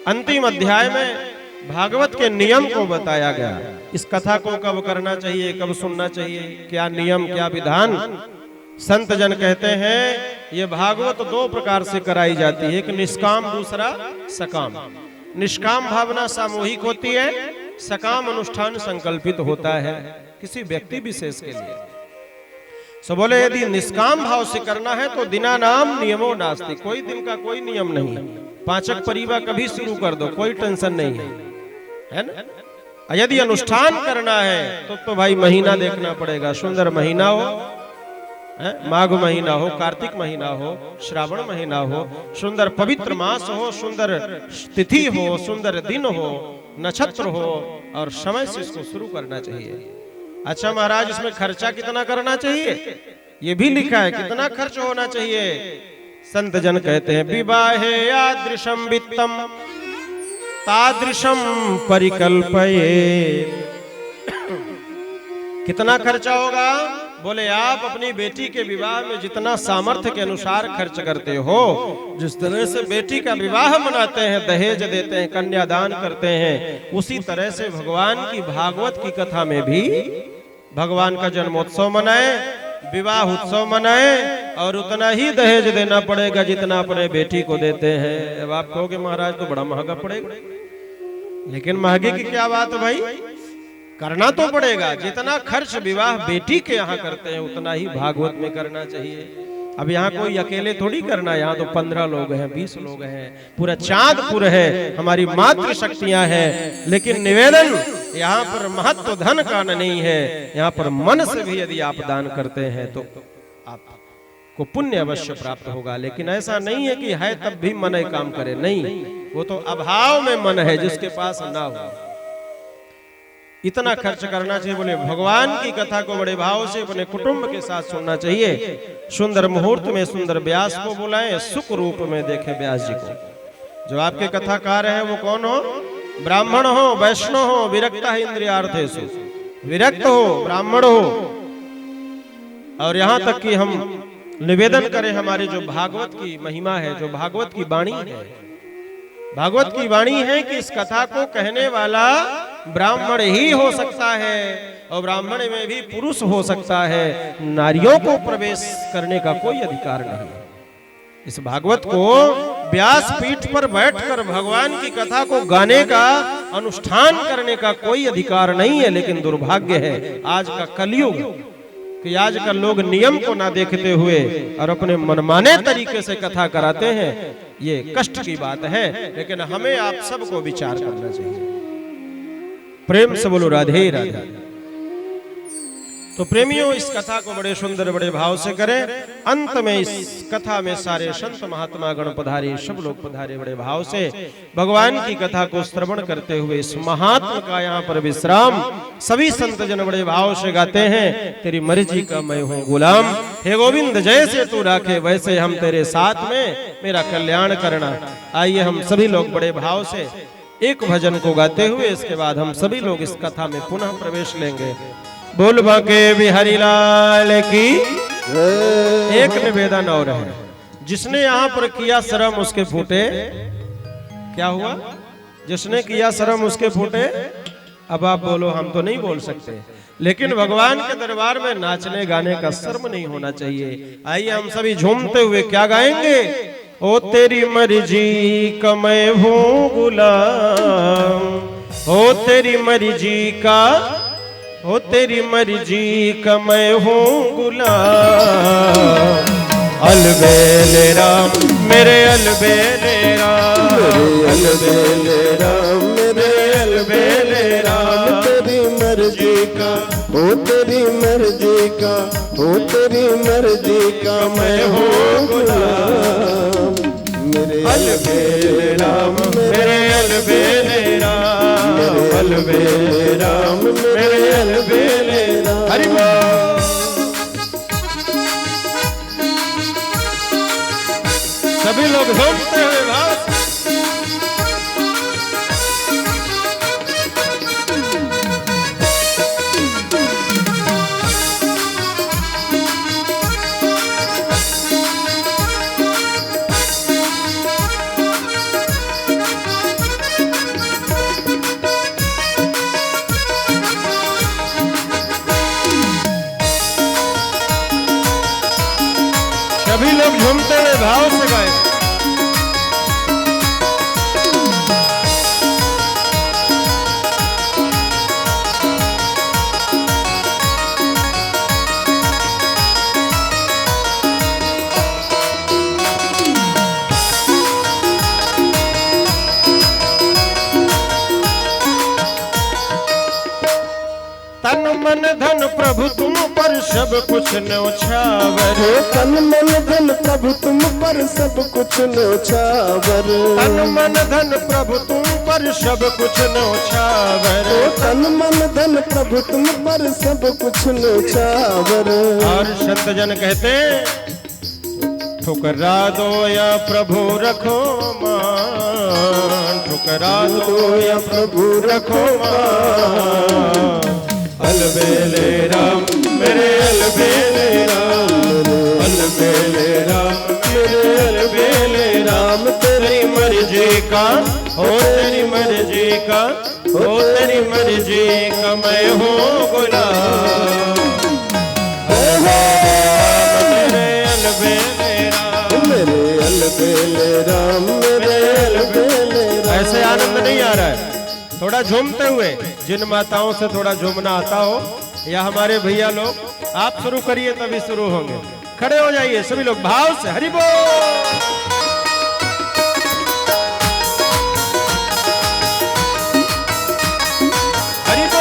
अंतिम अध्याय में भागवत के नियम को बताया गया। इस कथा को कब करना चाहिए, कब सुनना चाहिए, क्या नियम, क्या विधान। संत जन कहते हैं ये भागवत 2 प्रकार से कराई जाती है, एक निष्काम, दूसरा सकाम। निष्काम भावना सामूहिक होती है, सकाम अनुष्ठान संकल्पित होता है किसी व्यक्ति विशेष के लिए। सो बोले यदि निष्काम भाव से करना है तो दिना नाम नियमो नास्ति, कोई दिन का कोई नियम नहीं है। पांचक परिवा कभी शुरू कर दो, कोई टेंशन नहीं है ना। यदि अनुष्ठान करना है तो भाई महीना देखना पड़ेगा, सुंदर महीना हो, माघ महीना हो, कार्तिक महीना हो, श्रावण महीना हो, सुंदर पवित्र मास हो, सुंदर तिथि हो, सुंदर दिन हो, नक्षत्र हो, और समय से इसको शुरू करना चाहिए। अच्छा महाराज, इसमें खर्चा कितना करना चाहिए? ये भी लिखा है कितना खर्च होना चाहिए। संत जन कहते हैं विवाहे यादृशम वित्तम तादृशम परिकल्पये। कितना खर्चा होगा? बोले आप अपनी बेटी के विवाह में जितना सामर्थ्य के अनुसार खर्च करते हो, जिस तरह से बेटी का विवाह मनाते हैं, दहेज देते हैं, कन्यादान करते हैं, उसी तरह से भगवान की भागवत की कथा में भी भगवान का जन्मोत्सव मनाए, विवाह उत्सव मनाए, और उतना ही दहेज देना पड़ेगा जितना अपने बेटी को देते हैं। अब आप कहोगे महाराज तो बड़ा महंगा पड़ेगा, लेकिन महंगे की क्या बात भाई, करना तो पड़ेगा। जितना खर्च विवाह बेटी के यहाँ करते हैं उतना ही भागवत में करना चाहिए। अब यहाँ कोई अकेले थोड़ी करना, यहाँ तो 15 लोग हैं, 20 लोग हैं, पूरा चांदपुर है, हमारी मातृ शक्तियां हैं। लेकिन निवेदन, यहाँ पर महत्व धन का नहीं है, यहाँ पर मन से भी यदि आप दान करते हैं तो आपको पुण्य अवश्य प्राप्त होगा। लेकिन ऐसा नहीं है कि है तब भी मन काम करे, नहीं, वो तो अभाव में मन है जिसके पास ना हो। इतना खर्च करना चाहिए। बोले भगवान की कथा को बड़े भाव से अपने कुटुंब के साथ सुनना चाहिए। सुंदर मुहूर्त में सुंदर व्यास को बुलाएं, सुख रूप में देखें व्यास जी को। जो आपके कथाकार हैं वो कौन हो? ब्राह्मण हो, वैष्णव हो, विरक्त है इंद्रियार्थेषु, विरक्त हो, ब्राह्मण हो। और यहाँ तक कि हम निवेदन करें, हमारे जो भागवत की महिमा है, जो भागवत की वाणी है, भागवत की वाणी है कि इस कथा को कहने वाला ब्राह्मण ही हो सकता है, और ब्राह्मण में भी पुरुष हो सकता है। नारियों को प्रवेश करने का कोई अधिकार नहीं है। इस भागवत को व्यास पीठ पर बैठकर भगवान की कथा को गाने का, अनुष्ठान करने का कोई अधिकार नहीं है। लेकिन दुर्भाग्य है आज का कलयुग कि आजकल लोग नियम को ना देखते हुए और अपने मनमाने तरीके से कथा कराते हैं। ये कष्ट की बात है, लेकिन हमें आप सबको विचार करना चाहिए। प्रेम से बोलो राधे राधे। तो प्रेमियों, इस कथा को बड़े सुंदर बड़े भाव से करें। अंत में इस कथा में सारे संत महात्मा गण पधारे, सब लोग पधारे बड़े भाव से। भगवान की कथा को श्रवण करते हुए इस महात्मा का यहाँ पर विश्राम सभी संत जन बड़े भाव से गाते हैं। तेरी मर्जी का मैं हूँ गुलाम, हे गोविंद जैसे तू राखे वैसे हम तेरे साथ में, मेरा कल्याण करना। आइए हम सभी लोग बड़े भाव से एक भजन को गाते हुए इसके बाद हम सभी लोग इस कथा में पुनः प्रवेश लेंगे। बोल बाके बिहारी लाल की। एक निवेदन और है, जिसने यहाँ पर किया शर्म उसके फूटे। क्या हुआ? जिसने किया शर्म उसके फूटे। अब आप बोलो, हम तो नहीं बोल सकते, लेकिन भगवान के दरबार में नाचने गाने का शर्म नहीं होना चाहिए। आइए हम सभी झूमते हुए क्या गाएंगे? ओ तेरी मर्जी का मैं हूँ गुलाम, ओ तेरी मर्जी का, ओ तेरी मर्जी का मैं हूँ गुलाम। अलबेले राम मेरे अलबेले राम, अलबेले राम मेरे अलबेले राम। तेरी मर्जी का, ओ तेरी मर्जी का, ओ तेरी मर्जी का मैं हूँ गुलाम। मेरे अलबेले राम मेरे अलबेले राम, अलबेले राम मेरे अलबेले राम। हरि बोल। सभी लोग झूमते हुए भाव। सभी लोग झूमते हुए भाव से गाए। तन मन धन प्रभु तुम पर सब कुछ न्योछावर। तन मन धन प्रभु तुम पर सब कुछ न्योछावर। तन मन धन प्रभु तुम पर सब कुछ न्योछावर। तन मन धन प्रभु तुम पर सब कुछ न्योछावर। और संत जन कहते, ठुकरा दो या प्रभु रखो मान, ठुकरा दो या प्रभु रखो मान। अलबेले राम मेरे अलबेले राम, अलबेले राम मेरे अलबेले राम। तेरी मर्जी का, ओ तेरी मर्जी का, ओ तेरी मर्जी का मैं हूँ गुलाम। मेरे अलबेले राम, मेरे अलबेले राम, मेरे अलबेले राम। ऐसे आनंद नहीं आ रहा है। थोड़ा झूमते हुए, जिन माताओं से थोड़ा झूमना आता हो या हमारे भैया लोग, आप शुरू करिए तभी शुरू होंगे। खड़े हो जाइए सभी लोग भाव से। हरि बोल। हरि बोल।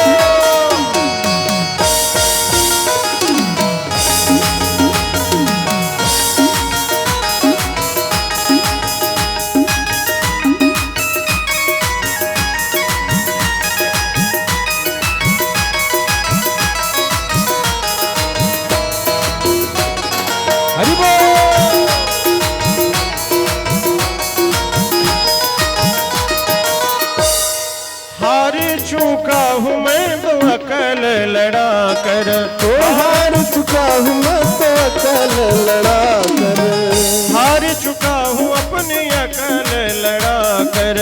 हरि बोल। हार चुका हूँ मैं तो अकल लड़ा कर, हार चुका हूँ मैं तो अकल लड़ा कर। हार चुका हूँ अपनी अकल लड़ा कर,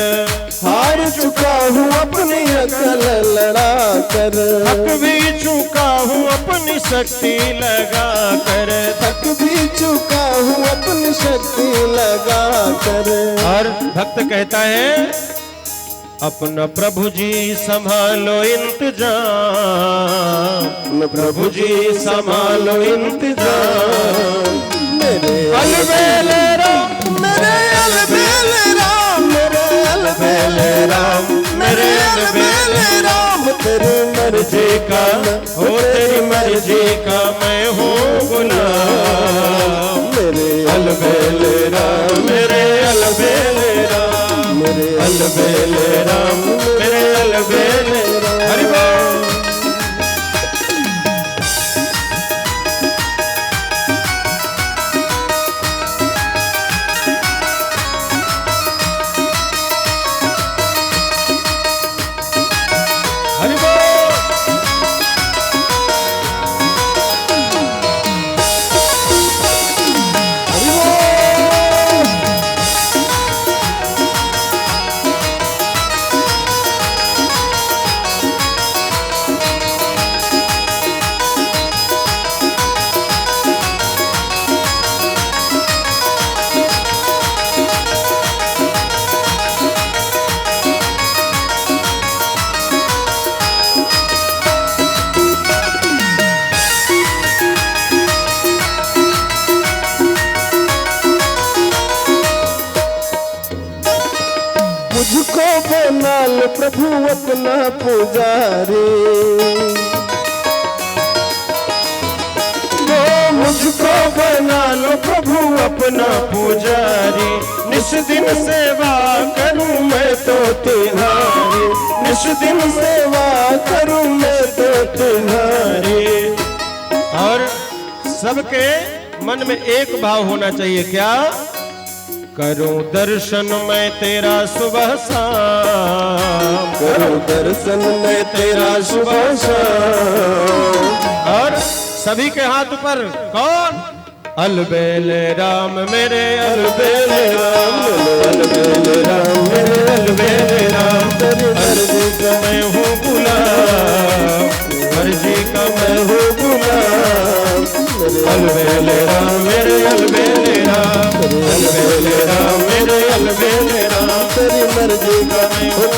हार चुका हूँ अपनी अकल लड़ा कर। थक भी चुका हूँ अपनी शक्ति लगा कर, थक भी चुका हूँ अपनी शक्ति लगा कर। और भक्त कहता है, अपना प्रभु जी संभालो इंतजाम, प्रभु जी संभालो इंतजाम। मेरे अलबेले राम मेरे अलबेले राम, मेरे अलबेले राम, मेरे अलबेले राम। तेरी मर्जी का, हो तेरी मर्जी का मैं हूँ गुलाम। मेरे अलबेले राम मेरे अलबेले राम, मेरे अलबेले राम मेरे अलबेले राम। हरि बोल। हरि बोल। मुझको बना लो प्रभु अपना पुजारी, तो मुझको बना लो प्रभु अपना पुजारी। निस दिन सेवा करूं मैं तो तुम्हारी, निस दिन सेवा करूं मैं तो तुम्हारी। और सबके मन में एक भाव होना चाहिए, क्या? करूं दर्शन मैं तेरा सुबह शाम, करूं दर्शन मैं तेरा सुबह शाम। और सभी के हाथ पर कौन? अलबेले राम मेरे अलबेले राम, अलबेले राम मेरे अलबेले राम। तेरी मर्जी का मैं हूँ गुलाम, मर्जी का मैं हूँ गुलाम। अलबेले राम मेरे अलबेले राम, अलबेले राम मेरे अलबेले राम। तेरी मर्जी का मैं हूँ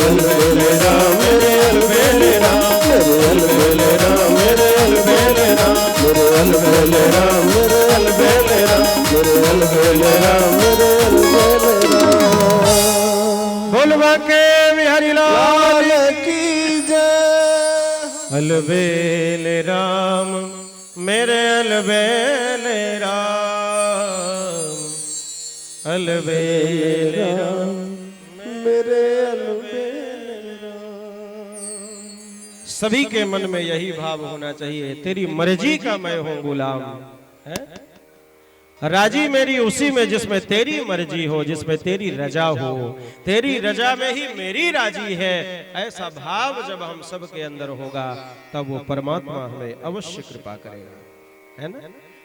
अलबेले राम मेरे अलबेले राम, मेरे अलबेले राम मेरे अलबेले राम, मेरे अलबेले राम मेरे अलबेले राम। मेरे अलबेले राम मेरे अलबेले राम। बोलवा के बिहारी लाल की जय। अलबेले राम मेरे अलबेले राम, अलबेले राम मेरे अलबेले राम। सभी के मन में यही भाव होना चाहिए, तेरी मर्जी का मैं हूं गुलाम। है? राजी मेरी उसी में जिसमें तेरी मर्जी हो, जिसमें तेरी रजा हो। तेरी रजा में ही मेरी राजी है। ऐसा भाव जब हम सब के अंदर होगा तब वो परमात्मा हमें अवश्य कृपा करेगा, है ना?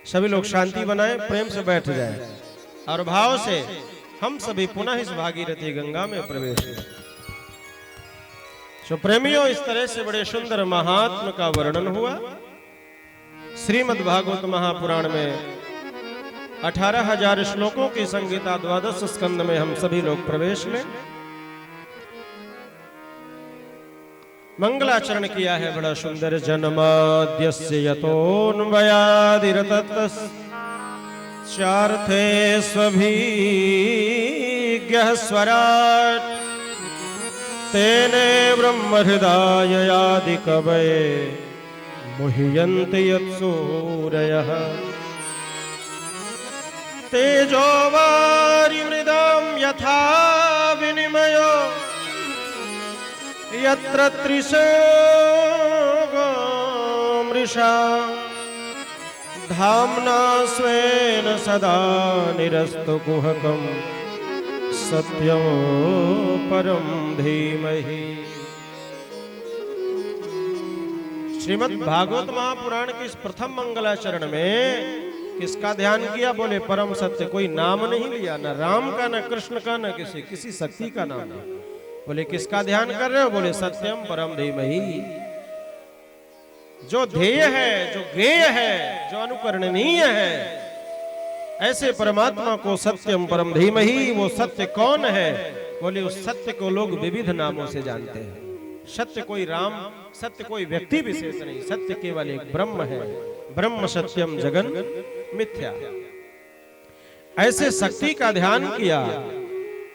सभी लोग शांति बनाए, प्रेम से बैठ जाए और भाव से हम सभी पुनः इस भागीरथी गंगा में प्रवेश करें। तो प्रेमियों, इस तरह से बड़े सुंदर महात्म का वर्णन हुआ। श्रीमद् भागवत महापुराण में 18,000 श्लोकों की संगीता 12 स्कंद में हम सभी लोग प्रवेश लें। मंगलाचरण किया है बड़ा सुंदर। जन्माद्यस्य यतोऽन्वयादिरततश्चार्थे स्वभिज्ञः स्वराट् तेने ब्रह्महृदाय आदिकवये मुह्यन्ति यत्सूरयः तेजो वारिमृदां यथा विनिमयो यत्र त्रिशोऽमृषा धाम्ना स्वेन सदा निरस्तु कुहकं सत्यं परं धीमहि। श्रीमद् भागवत महापुराण के इस प्रथम मंगलाचरण में किसका ध्यान किया? बोले परम सत्य। कोई नाम नहीं लिया, न राम का, न कृष्ण का, न किसी शक्ति का नाम नहीं। बोले किसका ध्यान कर रहे हो? बोले सत्यम परम धीमहि। जो ध्येय है, जो ज्ञेय है, जो अनुकरणीय है, ऐसे परमात्मा को सत्यम परम धीमहि। वो सत्य कौन है? बोले उस सत्य को लोग विविध नामों से जानते हैं। सत्य कोई राम, सत्य कोई व्यक्ति विशेष नहीं, सत्य केवल एक ब्रह्म है। ब्रह्म सत्यम जगन मिथ्या। ऐसे शक्ति का ध्यान किया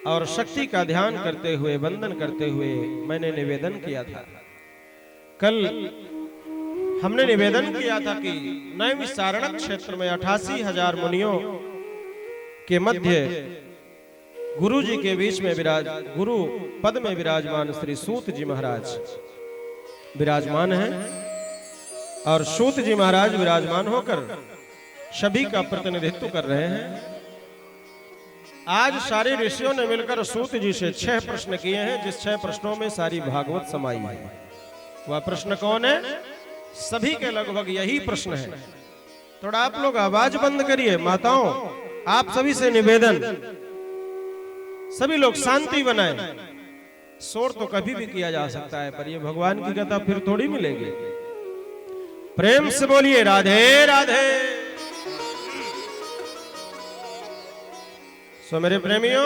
और शक्ति का ध्यान करते हुए, वंदन करते हुए मैंने निवेदन किया था। कल हमने निवेदन किया था कि नैमिषारण्य क्षेत्र में 88,000 मुनियों के मध्य गुरु जी के बीच में गुरु पद में विराजमान श्री सूत जी महाराज विराजमान हैं और सूत जी महाराज विराजमान होकर सभी का प्रतिनिधित्व कर रहे हैं। आज सारे ऋषियों ने मिलकर सूत जी से 6 प्रश्न किए हैं, जिस 6 प्रश्नों में सारी भागवत समाई है। वह प्रश्न कौन है? सभी के लगभग यही प्रश्न है। थोड़ा आप लोग आवाज बंद करिए। माताओं, आप सभी से निवेदन, सभी लोग शांति बनाएं। शोर तो कभी भी किया जा सकता है, पर ये भगवान की कथा फिर थोड़ी मिलेगी। प्रेम से बोलिए राधे राधे। सो मेरे प्रेमियों,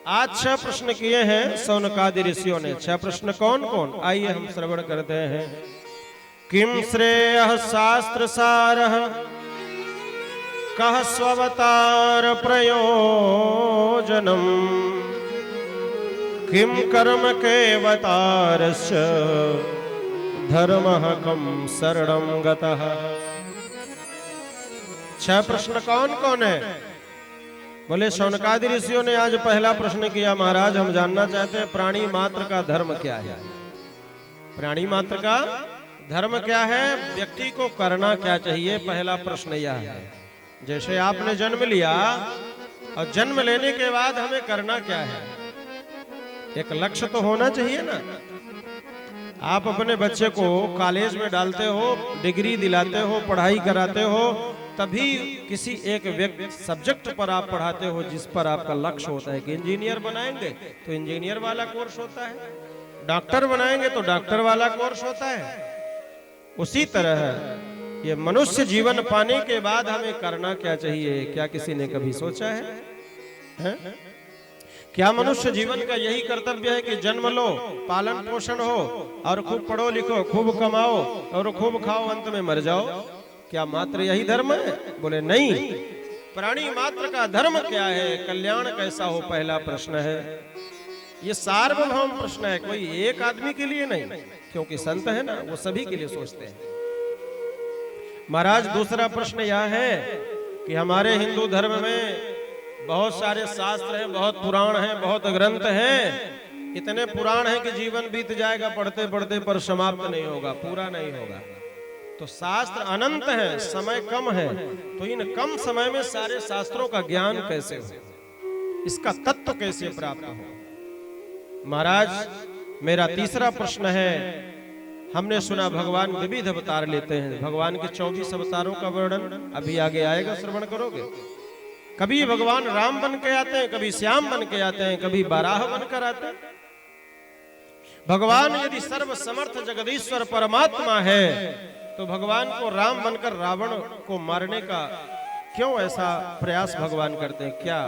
आज 6 प्रश्न किए हैं शौनकादि ऋषियों ने। 6 प्रश्न कौन कौन? आइए हम श्रवण करते हैं। किम श्रेयः शास्त्र सारः, कः स्ववतार प्रयोजनम्, किम कर्म केवतारस्य, धर्मः कं शरणं गतः। 6 प्रश्न कौन कौन है? बोले शौनकादि ऋषियों ने आज पहला प्रश्न किया, महाराज हम जानना चाहते हैं प्राणी मात्र का धर्म क्या है। प्राणी मात्र का धर्म क्या है, व्यक्ति को करना क्या चाहिए, पहला प्रश्न यह है। जैसे आपने जन्म लिया और जन्म लेने के बाद हमें करना क्या है, एक लक्ष्य तो होना चाहिए ना। आप अपने बच्चे को कॉलेज में डालते हो, डिग्री दिलाते हो, पढ़ाई कराते हो, तभी किसी एक व्यक्ति सब्जेक्ट पर आप पढ़ाते हो जिस पर आपका लक्ष्य होता है कि इंजीनियर बनाएंगे तो इंजीनियर वाला कोर्स होता है, डॉक्टर बनाएंगे तो डॉक्टर वाला कोर्स होता है। उसी तरह ये मनुष्य जीवन पाने के बाद हमें करना क्या चाहिए, क्या किसी ने कभी सोचा है? क्या मनुष्य जीवन का यही कर्तव्य है कि जन्म लो, पालन पोषण हो और खूब पढ़ो लिखो, खूब कमाओ और खूब खाओ, अंत में मर जाओ? क्या मात्र यही धर्म है? बोले नहीं। प्राणी मात्र का धर्म क्या है, कल्याण कैसा हो, पहला प्रश्न है। ये सार्वभौम प्रश्न है, कोई एक आदमी के लिए नहीं, क्योंकि संत है ना, वो सभी के लिए सोचते हैं। महाराज दूसरा प्रश्न यह है कि हमारे हिंदू धर्म में बहुत सारे शास्त्र हैं, बहुत पुराण हैं, बहुत ग्रंथ हैं। इतने पुराण हैं कि जीवन बीत जाएगा पढ़ते पढ़ते, पर समाप्त नहीं होगा, पूरा नहीं होगा। तो शास्त्र अनंत है, समय कम है, तो इन कम समय में सारे शास्त्रों का ज्ञान कैसे हो, इसका तत्व कैसे प्राप्त हो? महाराज मेरा तीसरा प्रश्न है, हमने सुना भगवान विविध अवतार लेते हैं। भगवान के 24 अवतारों का वर्णन अभी आगे आएगा, श्रवण करोगे। कभी भगवान राम बन के आते हैं, कभी श्याम बन के आते हैं, कभी बाराह बनकर आते हैं। भगवान यदि सर्व समर्थ जगदीश्वर परमात्मा है तो भगवान को राम बनकर रावण को मारने का क्यों ऐसा प्रयास भगवान करते हैं? क्या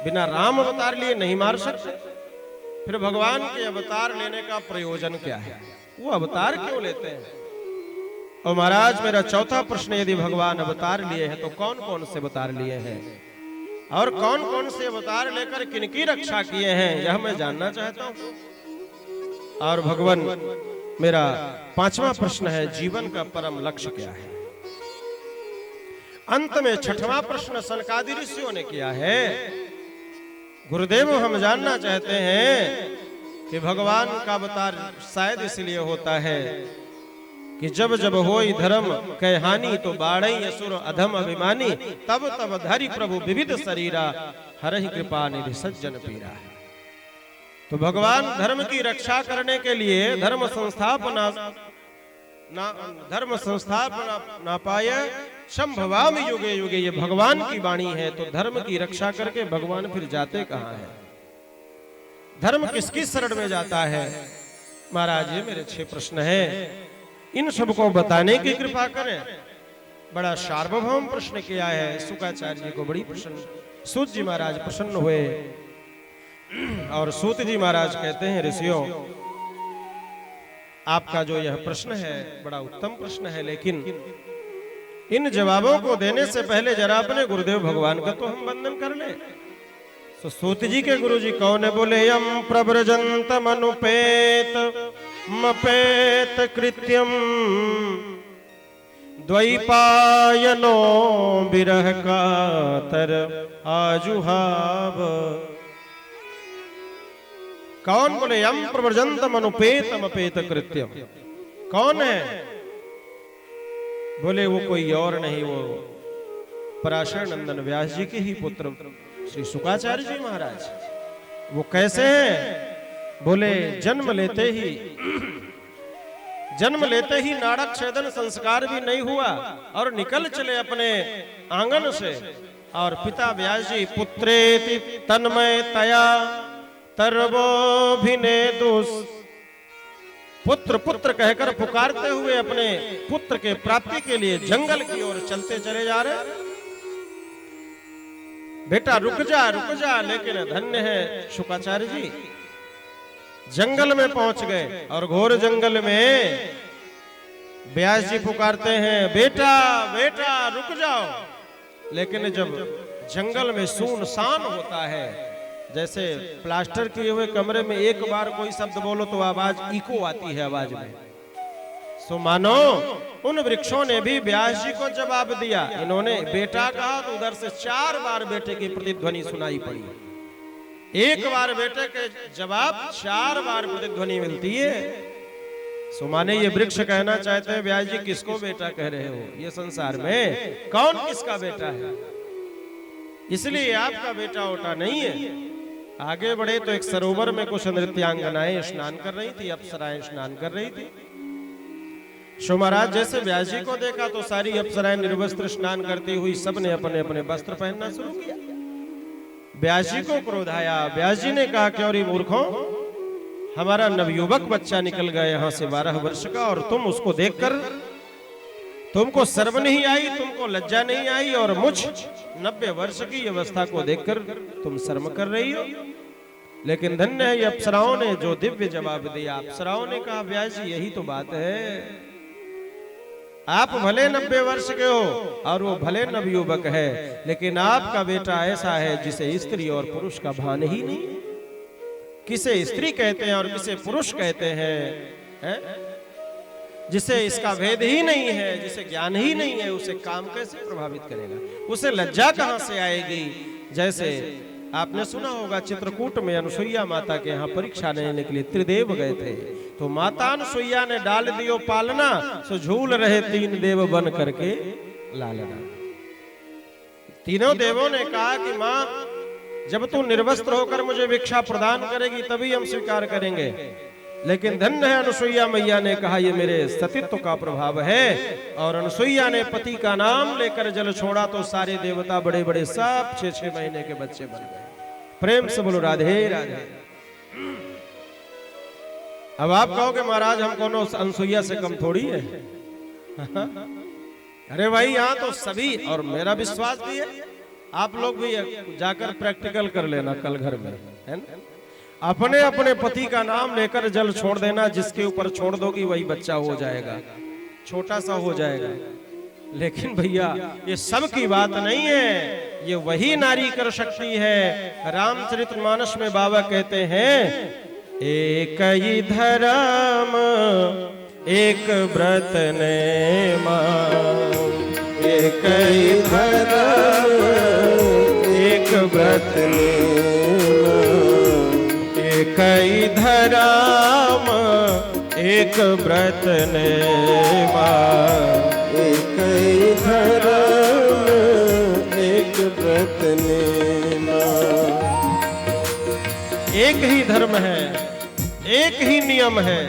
बिना राम अवतार लिए नहीं मार सकते? फिर भगवान के अवतार लेने का प्रयोजन क्या है, वो अवतार क्यों लेते हैं? और महाराज मेरा चौथा प्रश्न, यदि भगवान अवतार लिए हैं तो कौन कौन से अवतार लिए हैं और कौन कौन से अवतार लेकर किनकी रक्षा किए हैं, यह मैं जानना चाहता हूं। और भगवान मेरा 5वां प्रश्न है, जीवन का परम लक्ष्य क्या है। अंत में 6वां प्रश्न शौनकादि ऋषियों ने किया है, गुरुदेव हम जानना चाहते हैं कि भगवान का अवतार शायद इसलिए होता है कि जब जब होई धर्म कै हानि, तो बाढ़ई असुर अधम अभिमानी, तब तब धरि प्रभु विविध शरीरा, हरहि कृपा निधि सज्जन पीरा। तो भगवान धर्म की रक्षा करने के लिए धर्म संस्थापना ना पाए संभवाम युगे युगे, ये भगवान की वाणी है। तो धर्म की रक्षा करके भगवान फिर जाते कहां है? धर्म किसकी शरण में जाता है? महाराज ये मेरे 6 प्रश्न है, इन सबको बताने की कृपा करें। बड़ा सार्वभौम प्रश्न किया है, शुकाचार्य जी को बड़ी प्रसन्न, सूत जी महाराज प्रसन्न हुए और सूत जी महाराज कहते हैं, ऋषियों आपका जो यह प्रश्न है बड़ा उत्तम प्रश्न है, लेकिन इन जवाबों को देने से पहले जरा अपने गुरुदेव भगवान का तो हम वंदन कर लें। तो सूत जी के गुरु जी कौन है? बोले यम प्रव्रजंत मनुपेत मपेत कृत्यम द्वैपायनो विरह कातर आजुहाव। कौन? बोले यम प्रव्रजंत मनुपेत मपेत कृत्यम। कौन है? बोले वो कोई और नहीं, वो पराशर नंदन व्यास जी के ही पुत्र श्री शुकाचार्य जी महाराज। वो कैसे हैं? बोले जन्म लेते ही नाड़क छेदन संस्कार भी नहीं हुआ और निकल चले अपने आंगन से। और पिता व्यास जी पुत्रेति तन्मय तया तरवोभिनेदुस, पुत्र पुत्र कहकर पुकारते हुए अपने पुत्र के प्राप्ति के लिए जंगल की ओर चलते चले जा रहे। बेटा रुक जा, लेकिन धन्य है शुकाचार्य जी, जंगल में पहुंच गए। और घोर जंगल में व्यास जी पुकारते हैं बेटा बेटा रुक जाओ। लेकिन जब जंगल में सुनसान होता है, जैसे प्लास्टर किए हुए कमरे में एक बार कोई शब्द बोलो तो आवाज इको आती है आवाज में, सो मानो उन वृक्षों ने भी व्यास जी को जवाब दिया। इन्होंने बेटा कहा तो उधर से 4 बार बेटे की प्रतिध्वनि सुनाई पड़ी। एक बार बेटे के जवाब 4 बार प्रतिध्वनि मिलती है। सो माने ये वृक्ष कहना चाहते हैं व्यास जी किसको बेटा कह रहे हो? ये संसार में कौन किसका बेटा है? इसलिए आपका बेटा ओटा नहीं है। आगे बढ़े तो एक सरोवर में कुछ नृत्यांगनाएं स्नान कर रही थी, अप्सराएं स्नान कर रही थी। शो महाराज जैसे व्यास जी को देखा तो सारी अप्सराएं निर्वस्त्र स्नान करती हुई सबने अपने अपने वस्त्र पहनना शुरू किया। व्यास जी को क्रोध आया। व्यास जी ने कहा क्यों मूर्खों, हमारा नवयुवक बच्चा निकल गया यहाँ से 12 वर्ष का, और तुम उसको देखकर तुमको शर्म नहीं आई, तुमको लज्जा नहीं आई, और मुझ 90 वर्ष की अवस्था को देखकर तुम शर्म कर रही हो। लेकिन धन्य है ये अप्सराओं ने जो दिव्य जवाब दिया। अप्सराओं ने कहा व्यास जी यही तो बात है, आप भले 90 वर्ष के हो और वो भले नवयुवक है, लेकिन आपका बेटा ऐसा है जिसे स्त्री और पुरुष का भान ही नहीं। किसे स्त्री कहते हैं और किसे पुरुष कहते हैं, जिसे इसका भेद ही नहीं है, जिसे ज्ञान ही नहीं है, उसे काम कैसे प्रभावित करेगा? उसे लज्जा कहां से आएगी? जैसे आपने सुना होगा चित्रकूट में अनुसुईया माता के यहाँ परीक्षा लेने के लिए त्रिदेव गए थे, तो माता अनुसुईया ने डाल दियो पालना, सो झूल रहे 3 देव बन करके लालना। तीनों देवों ने कहा कि माँ जब तू निर्वस्त्र होकर मुझे भिक्षा प्रदान करेगी तभी हम स्वीकार करेंगे। लेकिन धन्य है अनुसुईया मैया ने कहा ये मेरे सतीत्व का प्रभाव है। और अनुसुईया ने पति का नाम लेकर जल छोड़ा तो सारे देवता बड़े बड़े सब 6-6 महीने के बच्चे बन गए। प्रेम से बोलो राधे राधे। अब आप कहोगे महाराज हम कोनो अनुसुईया से कम थोड़ी है। अरे भाई यहाँ तो सभी, और मेरा विश्वास भी है, आप लोग भी जाकर प्रैक्टिकल कर लेना कल घर में, है ना? अपने अपने पति का नाम लेकर जल छोड़ देना, जिसके ऊपर छोड़ दोगी वही बच्चा हो जाएगा, छोटा सा हो जाएगा। लेकिन भैया ये सब की बात नहीं है, ये वही नारी कर शक्ति है। रामचरितमानस में बाबा कहते हैं एक ही धर्म एक व्रत नेमा, एक ही धर्म एक व्रत नेमा, एक ही धर्म एक व्रत नेमा, एक ही धर्म एक व्रत नेमा। एक ही धर्म है, एक ही नियम है,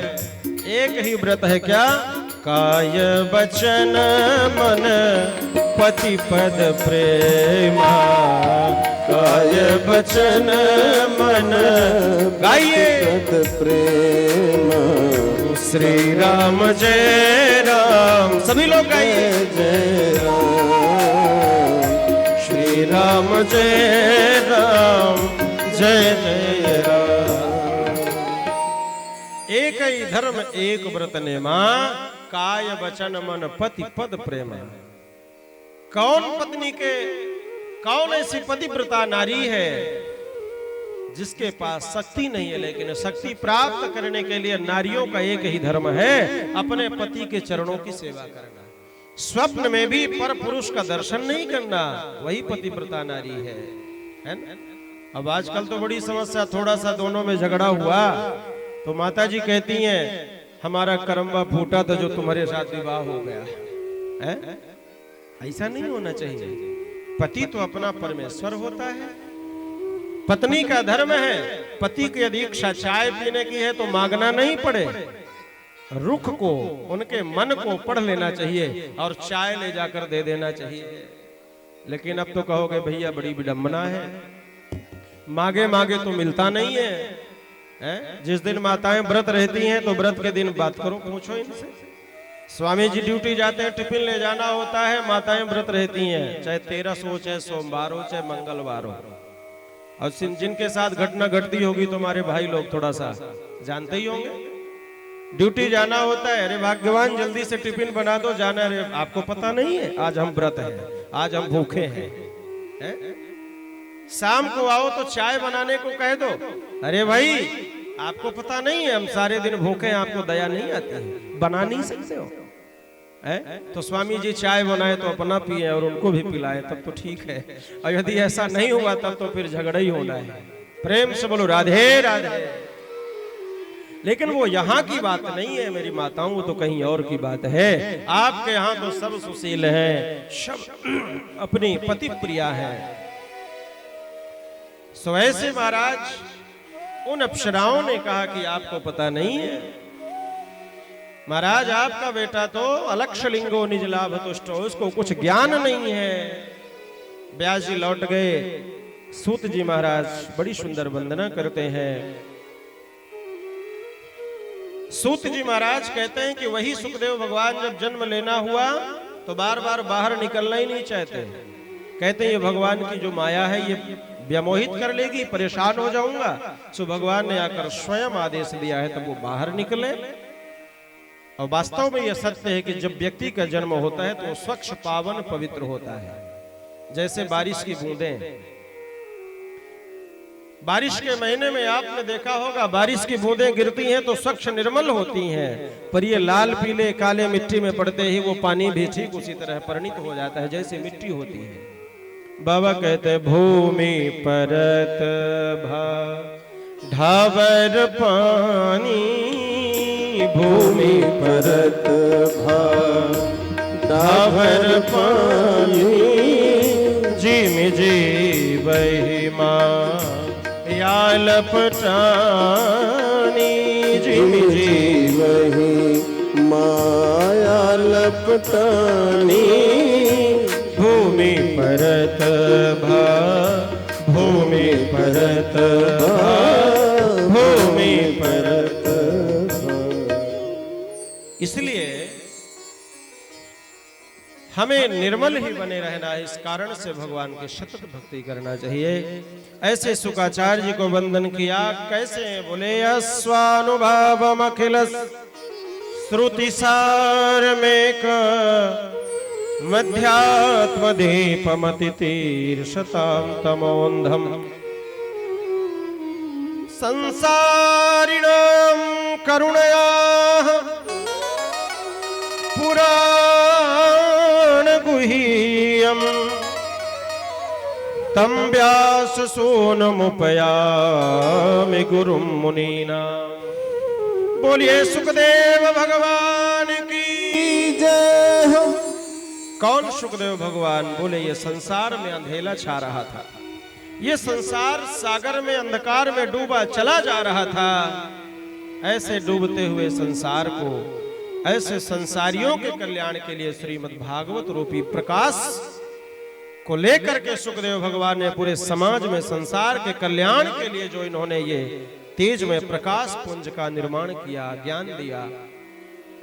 एक ही व्रत है। क्या? काय वचन मन पति पद प्रेमा, काय वचन मन गाइए पद प्रेमा। श्री राम जय राम, सभी लोग गाइए जय राम, श्री राम जय राम जय जय राम। एक ही धर्म एक व्रत नेमा, काय वचन मन पति पद प्रेम। कौन पत्नी के, कौन ऐसी पतिव्रता नारी है जिसके पास शक्ति नहीं है, लेकिन शक्ति प्राप्त करने के लिए नारियों का एक ही धर्म है, अपने पति के चरणों की सेवा करना। स्वप्न में भी पर पुरुष का दर्शन नहीं करना, वही पतिव्रता नारी है ना? अब आजकल तो बड़ी समस्या, थोड़ा सा दोनों में झगड़ा हुआ तो माता जी कहती हैं हमारा करम्बा फूटा तो जो तुम्हारे साथ विवाह हो गया है। ऐसा नहीं होना चाहिए। पति तो अपना परमेश्वर होता है, पत्नी का धर्म है। पति की यदि इच्छा चाय पीने की है तो मांगना नहीं पड़े, रुख को, उनके मन को पढ़ लेना चाहिए और चाय ले जाकर दे देना चाहिए। लेकिन अब तो कहोगे भैया बड़ी विडंबना है, मांगे मांगे तो मिलता नहीं है। जिस दिन माताएं व्रत रहती हैं तो व्रत के दिन बात करो, पूछो इनसे। स्वामी जी ड्यूटी जाते हैं, टिफिन ले जाना होता है, माताएं व्रत रहती हैं, चाहे 13 हो, चाहे सोमवार हो, चाहे मंगलवार हो। और जिनके साथ घटना घटती होगी तुम्हारे भाई लोग थोड़ा सा जानते ही होंगे। ड्यूटी जाना होता है, अरे भाग्यवान जल्दी से टिफिन बना दो, जाना। अरे आपको पता नहीं है आज हम व्रत हैं, आज हम भूखे हैं, शाम को आओ तो चाय बनाने को कह दो। अरे भाई आपको पता नहीं है हम सारे दिन भूखे हैं, आपको दया नहीं आती है, बना नहीं सकते हो। तो स्वामी जी चाय बनाए तो अपना पिए और उनको भी पिलाए, तब तो ठीक है। और यदि ऐसा नहीं हुआ तब तो फिर झगड़ा ही होना है। प्रेम से बोलो राधे राधे। लेकिन वो यहाँ की बात नहीं है मेरी माताओं, वो तो कहीं और की बात है। आपके यहाँ तो सब सुशील हैं, सब अपनी पति प्रिया है। सो ऐसे महाराज उन अप्सराओं ने कहा कि आपको पता नहीं है महाराज, आपका बेटा तो अलक्ष लिंगो निज लाभ तुष्टो, उसको कुछ ज्ञान नहीं है। व्यास जी लौट गए। सूत जी महाराज बड़ी सुंदर वंदना करते हैं। सूत जी महाराज कहते हैं कि वही सुखदेव भगवान जब जन्म लेना हुआ तो बार बार बाहर निकलना ही नहीं चाहते। कहते हैं ये भगवान की जो माया है ये व्यामोहित कर लेगी, परेशान हो जाऊंगा। सो भगवान ने आकर स्वयं आदेश दिया है तब वो बाहर निकले। और वास्तव में यह सत्य है कि जब व्यक्ति का जन्म होता है तो वो स्वच्छ पावन पवित्र होता है। जैसे बारिश की बूंदें, बारिश के महीने में आपने देखा होगा बारिश की बूंदें गिरती हैं तो स्वच्छ निर्मल होती हैं, पर ये लाल पीले काले मिट्टी में पड़ते ही वो पानी भी ठीक उसी तरह परिणित हो जाता है जैसे मिट्टी होती है। बाबा कहते भूमि परत भा ढाबर पानी, भूमि परत भा ढाबर पानी, जिम जीवहि माँ या लपटानी, जिम जीवहि माया लपटानी, भूमि परत भा, भूमि परत भा, भूमि परत भा। इसलिए हमें निर्मल ही बने रहना है। इस कारण से भगवान के सतत भक्ति करना चाहिए। ऐसे शुकाचार्य जी को वंदन किया। कैसे बोले स्वानुभावम अखिल श्रुति सार में मध्यात्म दीपमति तीर्षतां तमोन्धम, संसारिणां करुणया पुराण गुह्यम, तम व्यास सोनमुपयामि गुरुं मुनीनां। बोलिए सुखदेव भगवान की जय हो। कौन सुखदेव भगवान? बोले ये संसार में अंधेला छा रहा था, ये संसार सागर में अंधकार में डूबा चला जा रहा था। ऐसे डूबते हुए संसार को, ऐसे संसारियों के कल्याण के लिए श्रीमद् भागवत रूपी प्रकाश को लेकर के सुखदेव भगवान ने पूरे समाज में संसार के कल्याण के लिए जो इन्होंने ये तेज में प्रकाश पुंज का निर्माण किया, ज्ञान दिया।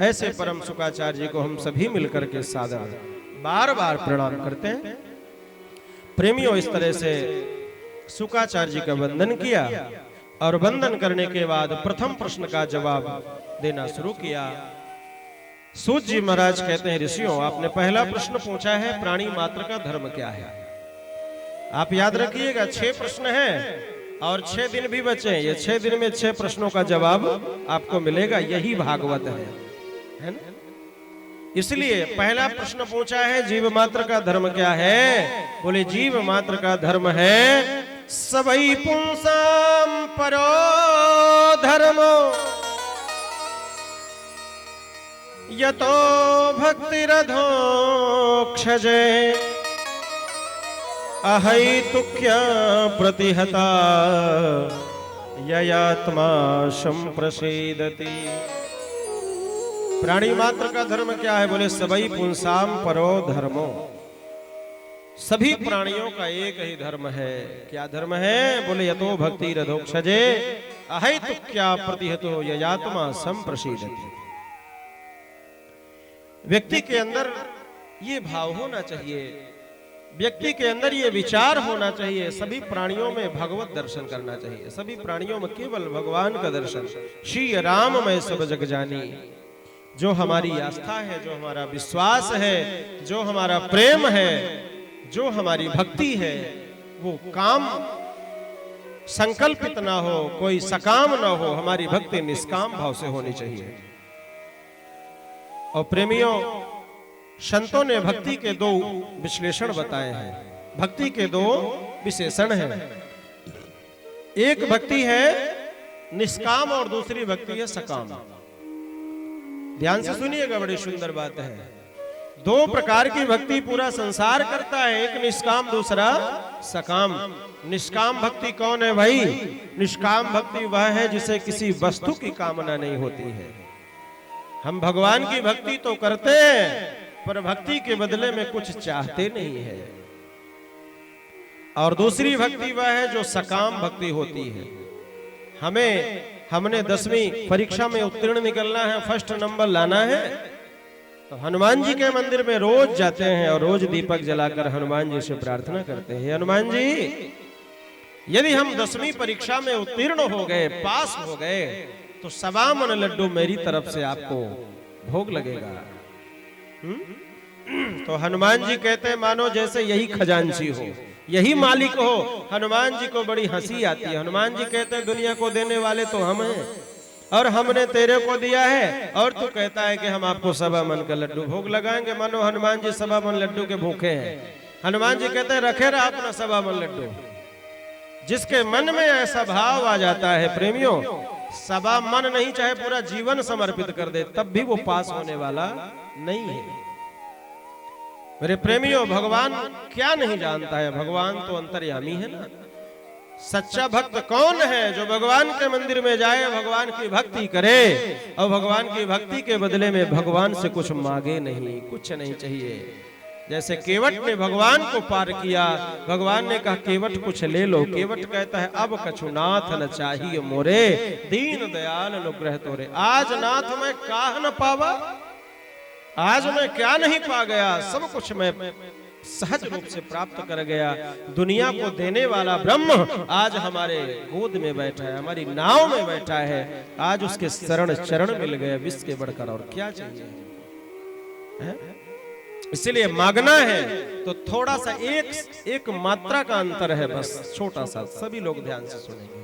ऐसे परम शुकाचार्य जी को हम सभी मिलकर के सादर बार बार प्रणाम करते हैं। प्रेमियों, इस तरह से शुकाचार्य जी का वंदन किया और वंदन करने के बाद प्रथम प्रश्न का जवाब देना शुरू किया। सूत जी महाराज कहते हैं ऋषियों, आपने पहला प्रश्न पूछा है प्राणी मात्र का धर्म क्या है। आप याद रखिएगा 6 प्रश्न हैं, और 6 दिन भी बचे। ये 6 दिन में 6 प्रश्नों का जवाब आपको मिलेगा। यही भागवत है ना। इसलिए पहला प्रश्न पूछा है जीव मात्र का धर्म क्या है। बोले जीव मात्र का धर्म है सबई पुंसाम परो धर्मो यतो भक्तिरधोक्षजे अहैतुक्या प्रतिहता ययात्मा संप्रसीदति। प्राणी मात्र का धर्म क्या है। बोले सबई पुंसाम परो धर्मो। सभी प्राणियों का एक ही धर्म है। क्या धर्म है। बोले यतो भक्तिरधोक्षजे अहैतुक्या प्रतिहतो ययात्मा संप्रसीदति। व्यक्ति के अंदर ये भाव होना चाहिए, व्यक्ति के अंदर ये विचार होना चाहिए, सभी प्राणियों में भगवत दर्शन करना चाहिए, सभी प्राणियों में केवल भगवान का दर्शन। श्री राम मैं सब जग जानी। जो हमारी आस्था है, जो हमारा विश्वास है, जो हमारा प्रेम है, जो हमारी भक्ति है, वो काम संकल्पित ना हो, कोई सकाम ना हो। हमारी भक्ति निष्काम भाव से होनी चाहिए। और प्रेमियों, संतों ने भक्ति के 2 विश्लेषण बताए हैं। भक्ति के 2 विशेषण हैं। एक भक्ति है निष्काम और दूसरी भक्ति है सकाम। ध्यान से सुनिएगा, बड़ी सुंदर बात है। 2 प्रकार की भक्ति पूरा संसार करता है, एक निष्काम दूसरा सकाम। निष्काम भक्ति कौन है भाई। निष्काम भक्ति वह है जिसे किसी वस्तु की कामना नहीं होती है। हम भगवान की भक्ति तो करते हैं पर भक्ति के बदले में कुछ चाहते नहीं है। और दूसरी भक्ति वह है जो सकाम भक्ति होती है। हमने 10वीं परीक्षा में उत्तीर्ण निकलना है, फर्स्ट नंबर लाना है, तो हनुमान जी के मंदिर में रोज जाते हैं और रोज दीपक जलाकर हनुमान जी से प्रार्थना करते हैं, हनुमान जी यदि हम 10वीं परीक्षा में उत्तीर्ण हो गए, पास हो गए, तो 1.25 मन लड्डू मेरी तरफ से आपको भोग लगेगा। तो हनुमान जी कहते हैं मानो जैसे यही खजांची हो, यही मालिक हो। हनुमान जी को बड़ी हंसी आती है। हनुमान जी कहते हैं दुनिया को देने वाले तो हम हैं और हमने तेरे को दिया है, और तू कहता है कि हम आपको 1.25 मन का लड्डू भोग लगाएंगे। मानो हनुमान जी 1.25 मन लड्डू के भूखे हैं। हनुमान जी कहते हैं रखे रहा अपना 1.25 मन लड्डू। जिसके मन में ऐसा भाव आ जाता है प्रेमियों, 1.25 मन नहीं चाहे पूरा जीवन समर्पित कर दे तब भी वो पास होने वाला नहीं है। मेरे प्रेमियों, भगवान क्या नहीं जानता है। भगवान तो अंतर्यामी है ना। सच्चा भक्त कौन है। जो भगवान के मंदिर में जाए, भगवान की भक्ति करे और भगवान की भक्ति के बदले में भगवान से कुछ मांगे नहीं, कुछ नहीं चाहिए। जैसे केवट ने भगवान को पार किया, भगवान ने कहा केवट कुछ ले लो। केवट कहता है अब कछु नाथ न चाहिए मोरे, दीन दयाल अनुग्रह तोरे। आज नाथ मैं काह न पावा, आज मैं क्या नहीं पा गया, सब कुछ मैं सहज रूप से प्राप्त कर गया। दुनिया को देने वाला ब्रह्म आज हमारे गोद में बैठा है, हमारी नाव में बैठा है। आज उसके शरण चरण मिल गए, विश्व के बढ़कर और क्या चाहिए। इसलिए मांगना है तो थोड़ा सा एक मात्रा का अंतर है, बस छोटा सा। सभी लोग ध्यान से सुनेंगे।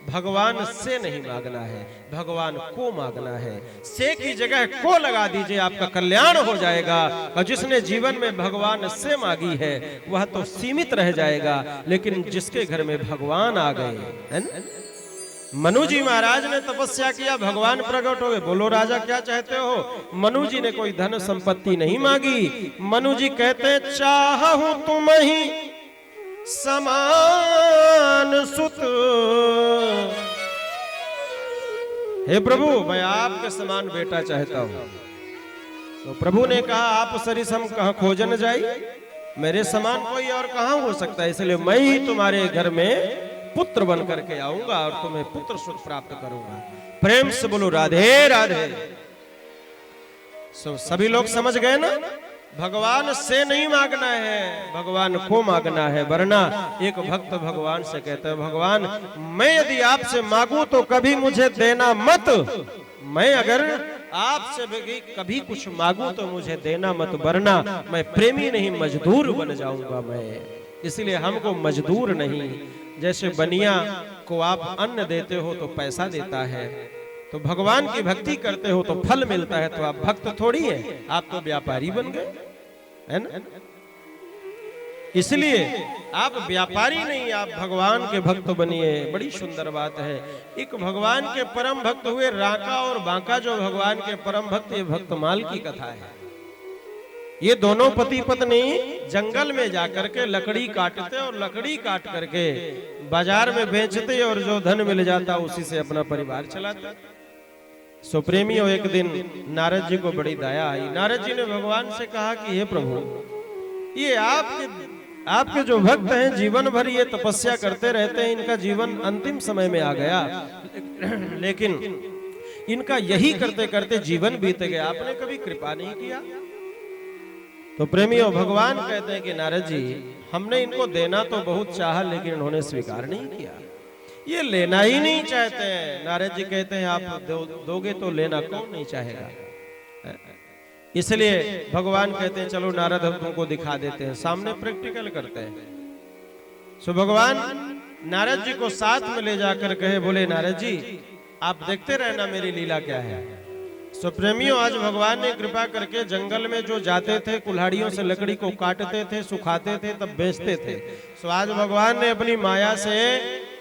भगवान से नहीं मांगना है, भगवान को मांगना है। से की जगह को लगा दीजिए, आपका कल्याण हो जाएगा। और जिसने जीवन में भगवान से मांगी है वह तो सीमित रह जाएगा, लेकिन जिसके घर में भगवान आ गए, है ना? मनु जी महाराज ने तपस्या किया, भगवान प्रकट हो गए। बोलो राजा क्या चाहते हो। मनु जी ने कोई धन संपत्ति नहीं मांगी। मनु जी कहते चाहूं तुम ही समान सुत, हे प्रभु मैं आपके समान बेटा चाहता हूं। तो प्रभु ने कहा आप सरिसम कहां खोजन जाई, मेरे समान कोई और कहां हो सकता है, इसलिए मैं ही तुम्हारे घर में पुत्र बन करके आऊंगा और तुम्हें पुत्र सुख प्राप्त करूंगा। प्रेम से बोलो राधे राधे। सभी लोग समझ गए ना। भगवान से नहीं मांगना है, भगवान को मांगना है। वरना एक भक्त भगवान से कहता है भगवान मैं यदि आपसे मांगू तो कभी मुझे देना मत, मैं अगर आपसे कभी कुछ मांगू तो मुझे देना मत, वरना मैं प्रेमी नहीं मजदूर बन जाऊंगा मैं। इसलिए हमको मजदूर नहीं, जैसे बनिया को आप अन्न देते हो तो पैसा देता है, तो भगवान की भक्ति करते हो तो फल मिलता है, तो आप भक्त थोड़ी है, आप तो व्यापारी बन गए, है ना। इसलिए आप व्यापारी नहीं, आप भगवान के भक्त बनिए। बड़ी सुंदर बात है। एक भगवान के परम भक्त हुए राका और बांका, जो भगवान के परम भक्त, ये भक्तमाल की कथा है। ये दोनों पति पत्नी जंगल में जाकर के लकड़ी काटते और लकड़ी काट करके बाजार में बेचते और जो धन मिल जाता उसी से अपना परिवार चलाते। सो प्रेमियों, एक दिन नारद जी को बड़ी दया आई। नारद जी ने भगवान से कहा कि हे प्रभु, ये आपके जो भक्त हैं जीवन भर ये तपस्या करते रहते हैं, इनका जीवन अंतिम समय में आ गया, लेकिन इनका यही करते करते जीवन बीत गया, आपने कभी कृपा नहीं किया। तो प्रेमियों, भगवान कहते हैं कि नारद जी, हमने इनको देना तो बहुत चाहा, लेकिन इन्होंने स्वीकार नहीं किया, ये लेना ही नहीं चाहते हैं। नारद जी कहते हैं आप दोगे तो लेना कौन नहीं चाहेगा। इसलिए भगवान कहते हैं चलो नारद, हम तुमको दिखा देते हैं, सामने प्रैक्टिकल करते हैं। सो भगवान नारद जी को साथ में ले जाकर कहे, बोले नारद जी आप देखते रहना मेरी लीला क्या है। सो प्रेमियों, आज भगवान ने कृपा करके जंगल में जो जाते थे, कुल्हाड़ियों से लकड़ी को काटते थे, सुखाते थे, तब बेचते थे। सो आज भगवान ने अपनी माया से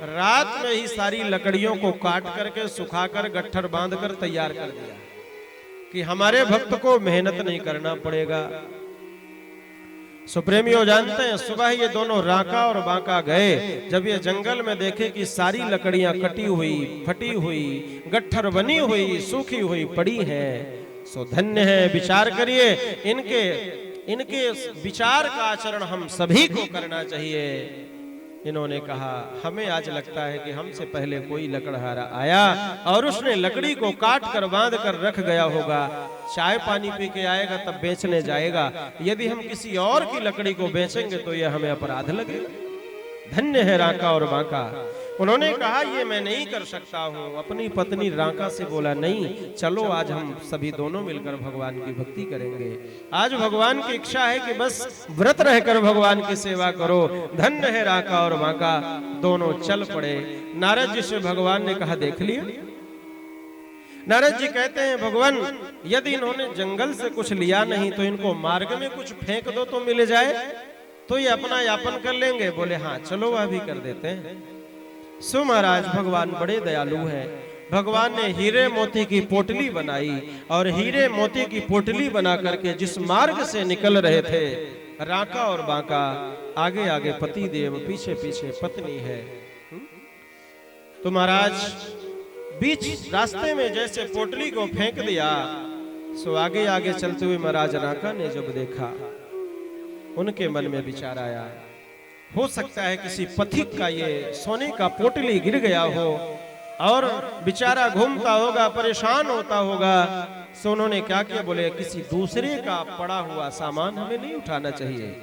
रात में ही सारी लकड़ियों को काट करके सुखाकर गट्ठर बांधकर तैयार कर दिया कि हमारे भक्त को मेहनत नहीं करना पड़ेगा। सो प्रेमियों, जानते हैं सुबह ये दोनों राका और बांका गए, जब ये जंगल में देखे कि सारी लकड़ियां कटी हुई, फटी हुई, गट्ठर बनी हुई, सूखी हुई पड़ी हैं, सो धन्य है। विचार करिए, इनके विचार का आचरण हम सभी को करना चाहिए। इन्होंने कहा हमें आज लगता है कि हमसे पहले कोई लकड़हारा आया और उसने लकड़ी को काट कर बांध कर रख गया होगा, चाय पानी पी के आएगा तब बेचने जाएगा, यदि हम किसी और की लकड़ी को बेचेंगे तो यह हमें अपराध लगेगा। धन्य है राका और बांका। उन्होंने कहा ये मैं नहीं कर सकता हूँ। अपनी पत्नी राका से बोला नहीं, चलो आज हम सभी दोनों मिलकर भगवान की भक्ति करेंगे। आज भगवान की इच्छा है कि बस व्रत रहकर भगवान की सेवा करो। धन्य है राका और बांका, दोनों चल पड़े। नारद जी से भगवान ने कहा देख लिया। नारद जी कहते हैं भगवान, यदि इन्होंने जंगल से कुछ लिया नहीं तो इनको मार्ग में कुछ फेंक दो तो मिल जाए, तो ये अपना यापन कर लेंगे। बोले हाँ चलो वह भी कर देते हैं। सो महाराज भगवान बड़े दयालु हैं। भगवान ने हीरे मोती की पोटली बनाई और हीरे मोती की पोटली बना करके जिस मार्ग से निकल रहे थे राका और बांका, आगे आगे पति देव, पीछे पीछे पत्नी है। तो महाराज बीच रास्ते में जैसे पोटली को फेंक दिया, सो आगे आगे चलते हुए महाराज राका ने जब देखा, उनके मन में विचार आया, हो सकता है किसी पथिक का ये सोने का पोटली गिर गया हो और बेचारा घूमता होगा, परेशान होता होगा। सो उन्होंने क्या किया, बोले किसी दूसरे का पड़ा हुआ सामान हमें नहीं उठाना चाहिए।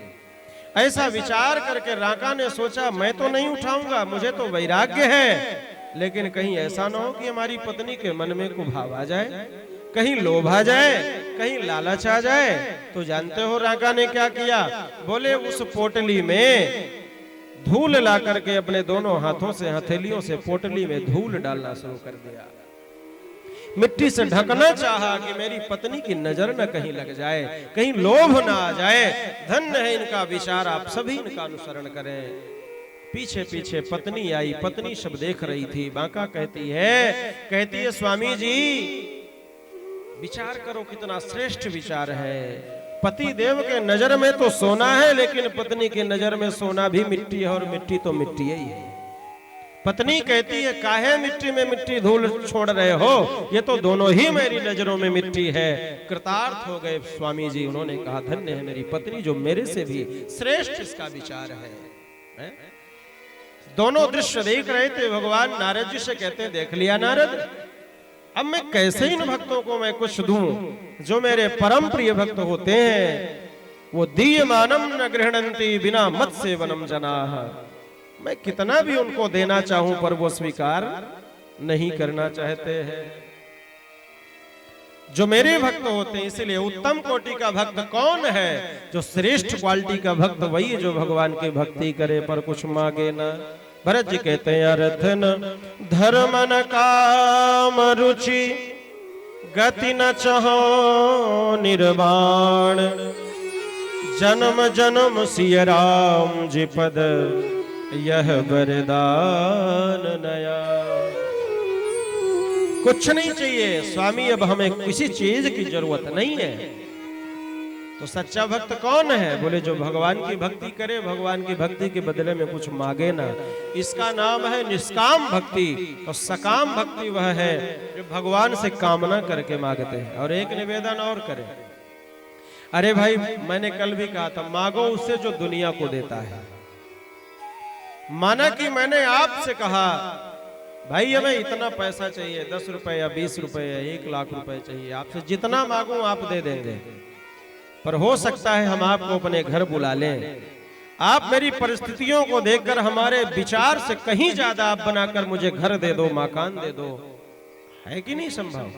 ऐसा विचार करके राका ने सोचा मैं तो नहीं उठाऊंगा, मुझे तो वैराग्य है, लेकिन कहीं ऐसा ना हो कि हमारी पत्नी के मन में कुभाव आ जाए, कहीं लोभ आ जाए, कहीं लालच आ जाए। तो जानते हो राका ने क्या किया, बोले उस पोटली में धूल ला करके अपने दोनों हाथों से, हथेलियों से पोटली में धूल डालना शुरू कर दिया। मिट्टी से ढकना चाहा कि मेरी पत्नी की नजर न कहीं लग जाए, कहीं लोभ ना आ जाए। धन्य है इनका विचार, आप सभी इनका अनुसरण करें। पीछे पीछे पत्नी आई, पत्नी सब देख रही थी। बांका कहती है स्वामी जी विचार करो, कितना श्रेष्ठ विचार है। पति देव के नजर में तो सोना है, लेकिन पत्नी के नजर में सोना भी मिट्टी है और मिट्टी तो मिट्टी ही है। पत्नी कहती है काहे मिट्टी में मिट्टी धूल छोड़ रहे हो, ये तो दोनों ही मेरी नजरों में मिट्टी है। कृतार्थ हो गए स्वामी जी। उन्होंने कहा धन्य है मेरी पत्नी जो मेरे से भी श्रेष्ठ इसका विचार है। दोनों दृश्य देख रहे थे। भगवान नारद जी से कहते देख लिया नारद, अब मैं कैसे इन भक्तों को मैं कुछ दूं जो मेरे परम प्रिय भक्त होते हैं। वो दीयमानम न गृह्णन्ति बिना मत सेवनम जनाः। मैं कितना भी उनको देना चाहूं पर वो स्वीकार नहीं करना चाहते हैं जो मेरे भक्त होते हैं। इसलिए उत्तम कोटि का भक्त कौन है, जो श्रेष्ठ क्वालिटी का भक्त वही जो भगवान की भक्ति करे पर कुछ मांगे ना। भरत जी कहते हैं अर्थ न धर्म न काम रुचि गति न चहो निर्वाण जन्म जन्म सिय राम जी पद यह वरदान नया। कुछ नहीं चाहिए स्वामी, अब हमें किसी चीज की जरूरत नहीं है। तो सच्चा भक्त कौन है? बोले जो भगवान की भक्ति करे, भगवान की भक्ति के बदले में कुछ मांगे ना। इसका नाम है निष्काम भक्ति। और सकाम भक्ति वह है जो भगवान से कामना करके मांगते हैं। और एक निवेदन और करें, अरे भाई मैंने कल भी कहा था, मांगो उससे जो दुनिया को देता है। माना कि मैंने आपसे कहा भाई हमें इतना पैसा चाहिए, 10 रुपए या 20 रुपए या 1 लाख रुपए चाहिए, आपसे जितना मांगू आप दे देंगे। पर हो सकता है हम आपको अपने घर बुला लें, आप मेरी परिस्थितियों को देखकर हमारे विचार से कहीं ज्यादा आप बनाकर मुझे घर दे दो, मकान दे दो। है कि नहीं संभव?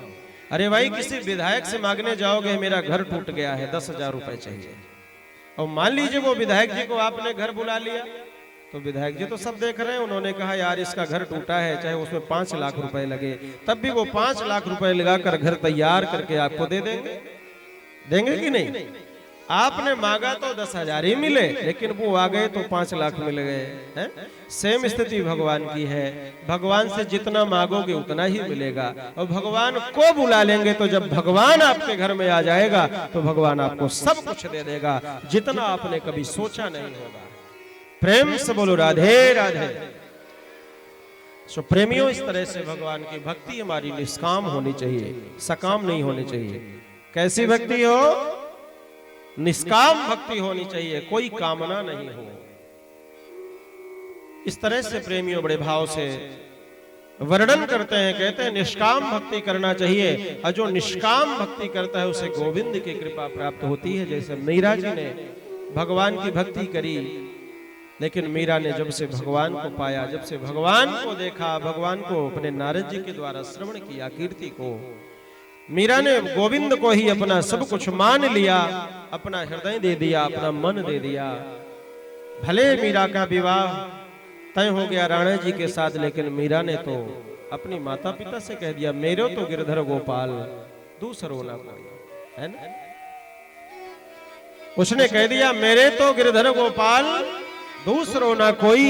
अरे भाई किसी विधायक से मांगने जाओगे, मेरा घर टूट गया है, 10,000 रुपए चाहिए, और मान लीजिए वो विधायक जी को आपने घर बुला लिया, तो विधायक जी तो सब देख रहे हैं, उन्होंने कहा यार इसका घर टूटा है, चाहे उसमें 5 लाख रुपए लगे, तब भी वो 5 लाख रुपए लगाकर घर तैयार करके आपको दे देंगे। देंगे कि नहीं? आपने मांगा तो 10,000 ही मिले, लेकिन वो आ गए तो 5 लाख मिल गए हैं। सेम स्थिति भगवान की है। भगवान से जितना मांगोगे उतना ही मिलेगा। और भगवान को बुला लेंगे तो जब भगवान आपके घर में आ जाएगा तो भगवान आपको सब कुछ दे देगा, जितना आपने कभी सोचा नहीं होगा। प्रेम से बोलो राधे राधे। सो प्रेमियों, इस तरह से भगवान की भक्ति हमारी निष्काम होनी चाहिए, सकाम नहीं होनी चाहिए। कैसी भक्ति हो? निष्काम भक्ति होनी चाहिए, कोई कामना नहीं हो। इस तरह से प्रेमियों बड़े भाव से वर्णन करते हैं, कहते हैं निष्काम भक्ति करना चाहिए। और जो निष्काम भक्ति करता है उसे गोविंद की कृपा प्राप्त होती है। जैसे मीरा जी ने भगवान की भक्ति करी, लेकिन मीरा ने जब से भगवान को पाया, जब से भगवान को देखा, भगवान को अपने नारद जी के द्वारा श्रवण किया कीर्ति को, मीरा ने गोविंद को ही अपना सब कुछ मान लिया, अपना हृदय दे दिया, अपना मन दे दिया। भले मीरा का विवाह तय हो गया राणा जी के साथ, लेकिन मीरा ने तो अपनी माता पिता से कह दिया मेरे तो गिरधर गोपाल दूसरो ना कोई, है ना? उसने कह दिया मेरे तो गिरधर गोपाल दूसरो ना कोई,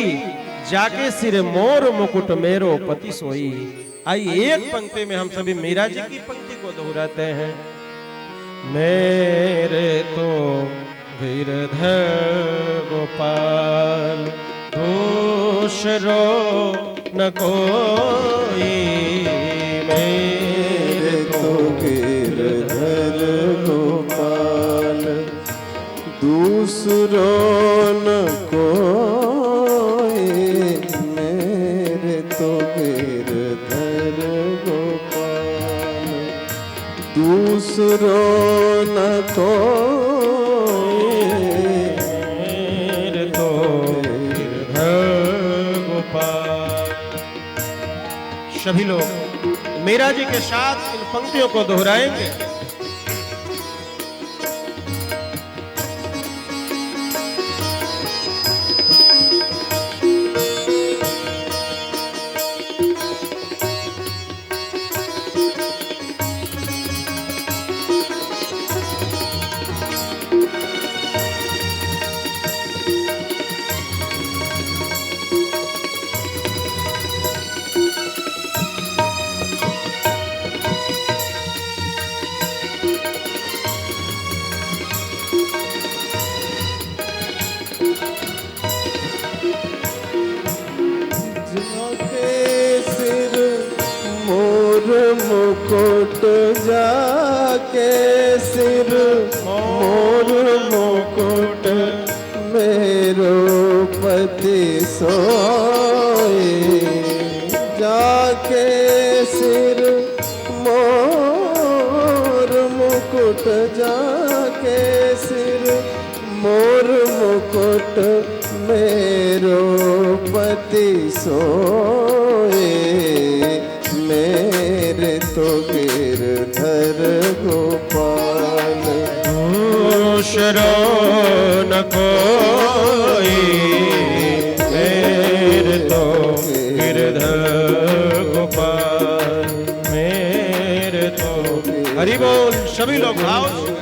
जाके सिर मोर मुकुट मेरो पति सोई। आइए एक पंक्ति में हम सभी मीरा जी की पंक्ति को दोहराते हैं। मेरे तो गिरधर गोपाल दूसरो न कोई, मेरे तो गिरधर गोपाल दूसरो न कोई, मेरे तो गिरधर गोपाल दूसरो न कोई, मेरे तो गिरधर गोपाल। सभी लोग मीरा जी के साथ इन पंक्तियों को दोहराएंगे। मुकुट जाके सिर मोर मुकुट मेरो पति सोए, जाके सिर मोर मुकुट जाके सिर मोर मुकुट मेरो पति सोए, मेरे तो गिरधर गोपाल दूसरो न कोई, मेरे तो हरि बोल। सभी लोग भाव से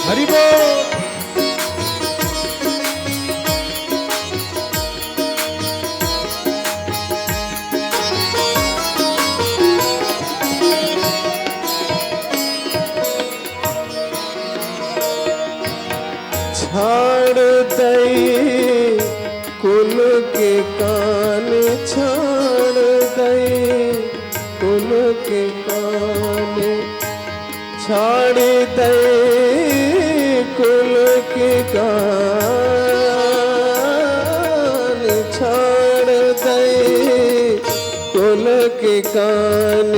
हरि बोल। छाड़ दई कुल के कान, छाड़ दई कुल के कान, छाड़ दई कुल के कान, छाड़ दई कुल के कान,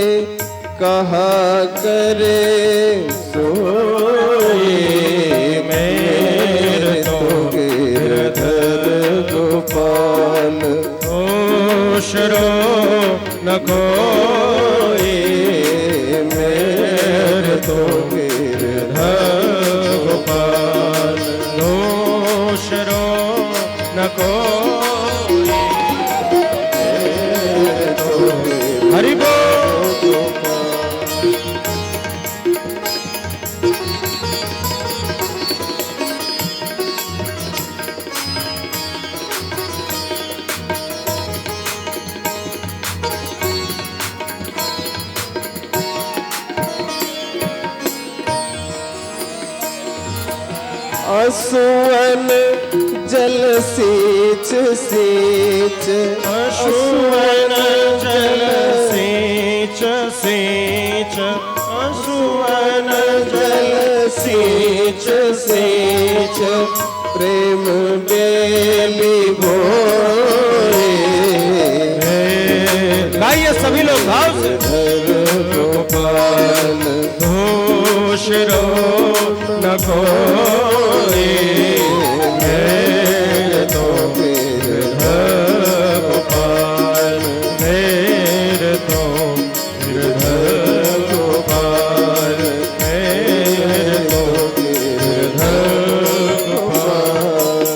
कहा करे सोए मेरे तो गिरधर गोपाल, शरो न कोई मेरे तो गिरधर गोपाल, शरो न कोई। हरि बोल। असुवन जल सींच सींच, असुवन जल सींच सींच, असुवन जल सींच सींच, प्रेम बेली बोए गाइए सभी लोग भाव से। धर गोपाल, दोष रो न कोई मेरे तो गिरधर गोपाल, मेरे तो गिरधर गोपाल, मेरे तो गिरधर गोपाल।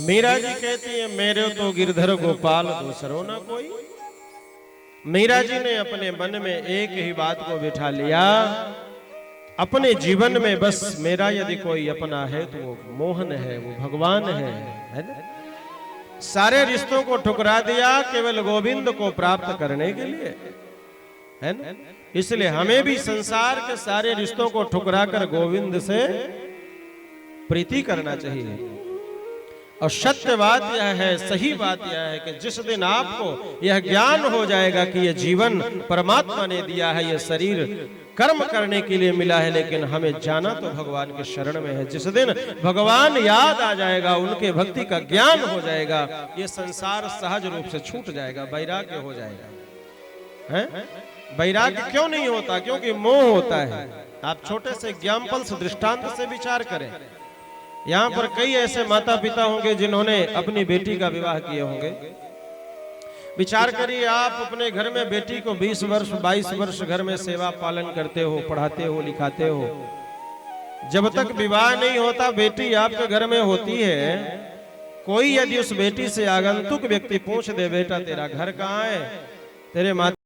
मीरा जी कहती है मेरे तो गिरधर गोपाल दूसरो ना कोई। मीरा जी ने अपने मन में एक ही बात को बिठा लिया, अपने जीवन में बस मेरा यदि कोई अपना है तो वो मोहन है, वो भगवान है ना? सारे रिश्तों को ठुकरा दिया केवल गोविंद को प्राप्त करने के लिए, है ना? इसलिए हमें भी संसार के सारे रिश्तों को ठुकरा कर गोविंद से प्रीति करना चाहिए। और सत्य बात यह है, सही बात यह है कि जिस दिन आपको यह ज्ञान हो जाएगा कि यह जीवन परमात्मा ने दिया है, यह शरीर कर्म करने के लिए मिला है, लेकिन हमें जाना तो भगवान के शरण में है। जिस दिन भगवान याद आ जाएगा, उनके भक्ति का ज्ञान हो जाएगा, ये संसार सहज रूप से छूट जाएगा, वैराग्य हो जाएगा। हैं? वैराग्य क्यों नहीं होता? क्योंकि मोह होता है। आप छोटे से एग्जाम्पल से, दृष्टांत से विचार करें। यहाँ पर कई ऐसे माता पिता होंगे जिन्होंने अपनी बेटी का विवाह किए होंगे। विचार करिए, आप अपने घर में बेटी को 20 वर्ष 22 वर्ष घर में सेवा पालन करते हो, पढ़ाते हो, लिखाते हो। जब तक विवाह नहीं होता, बेटी आपके घर में होती है, कोई यदि उस बेटी से आगंतुक व्यक्ति पूछ दे, बेटा तेरा घर कहाँ है, तेरे माता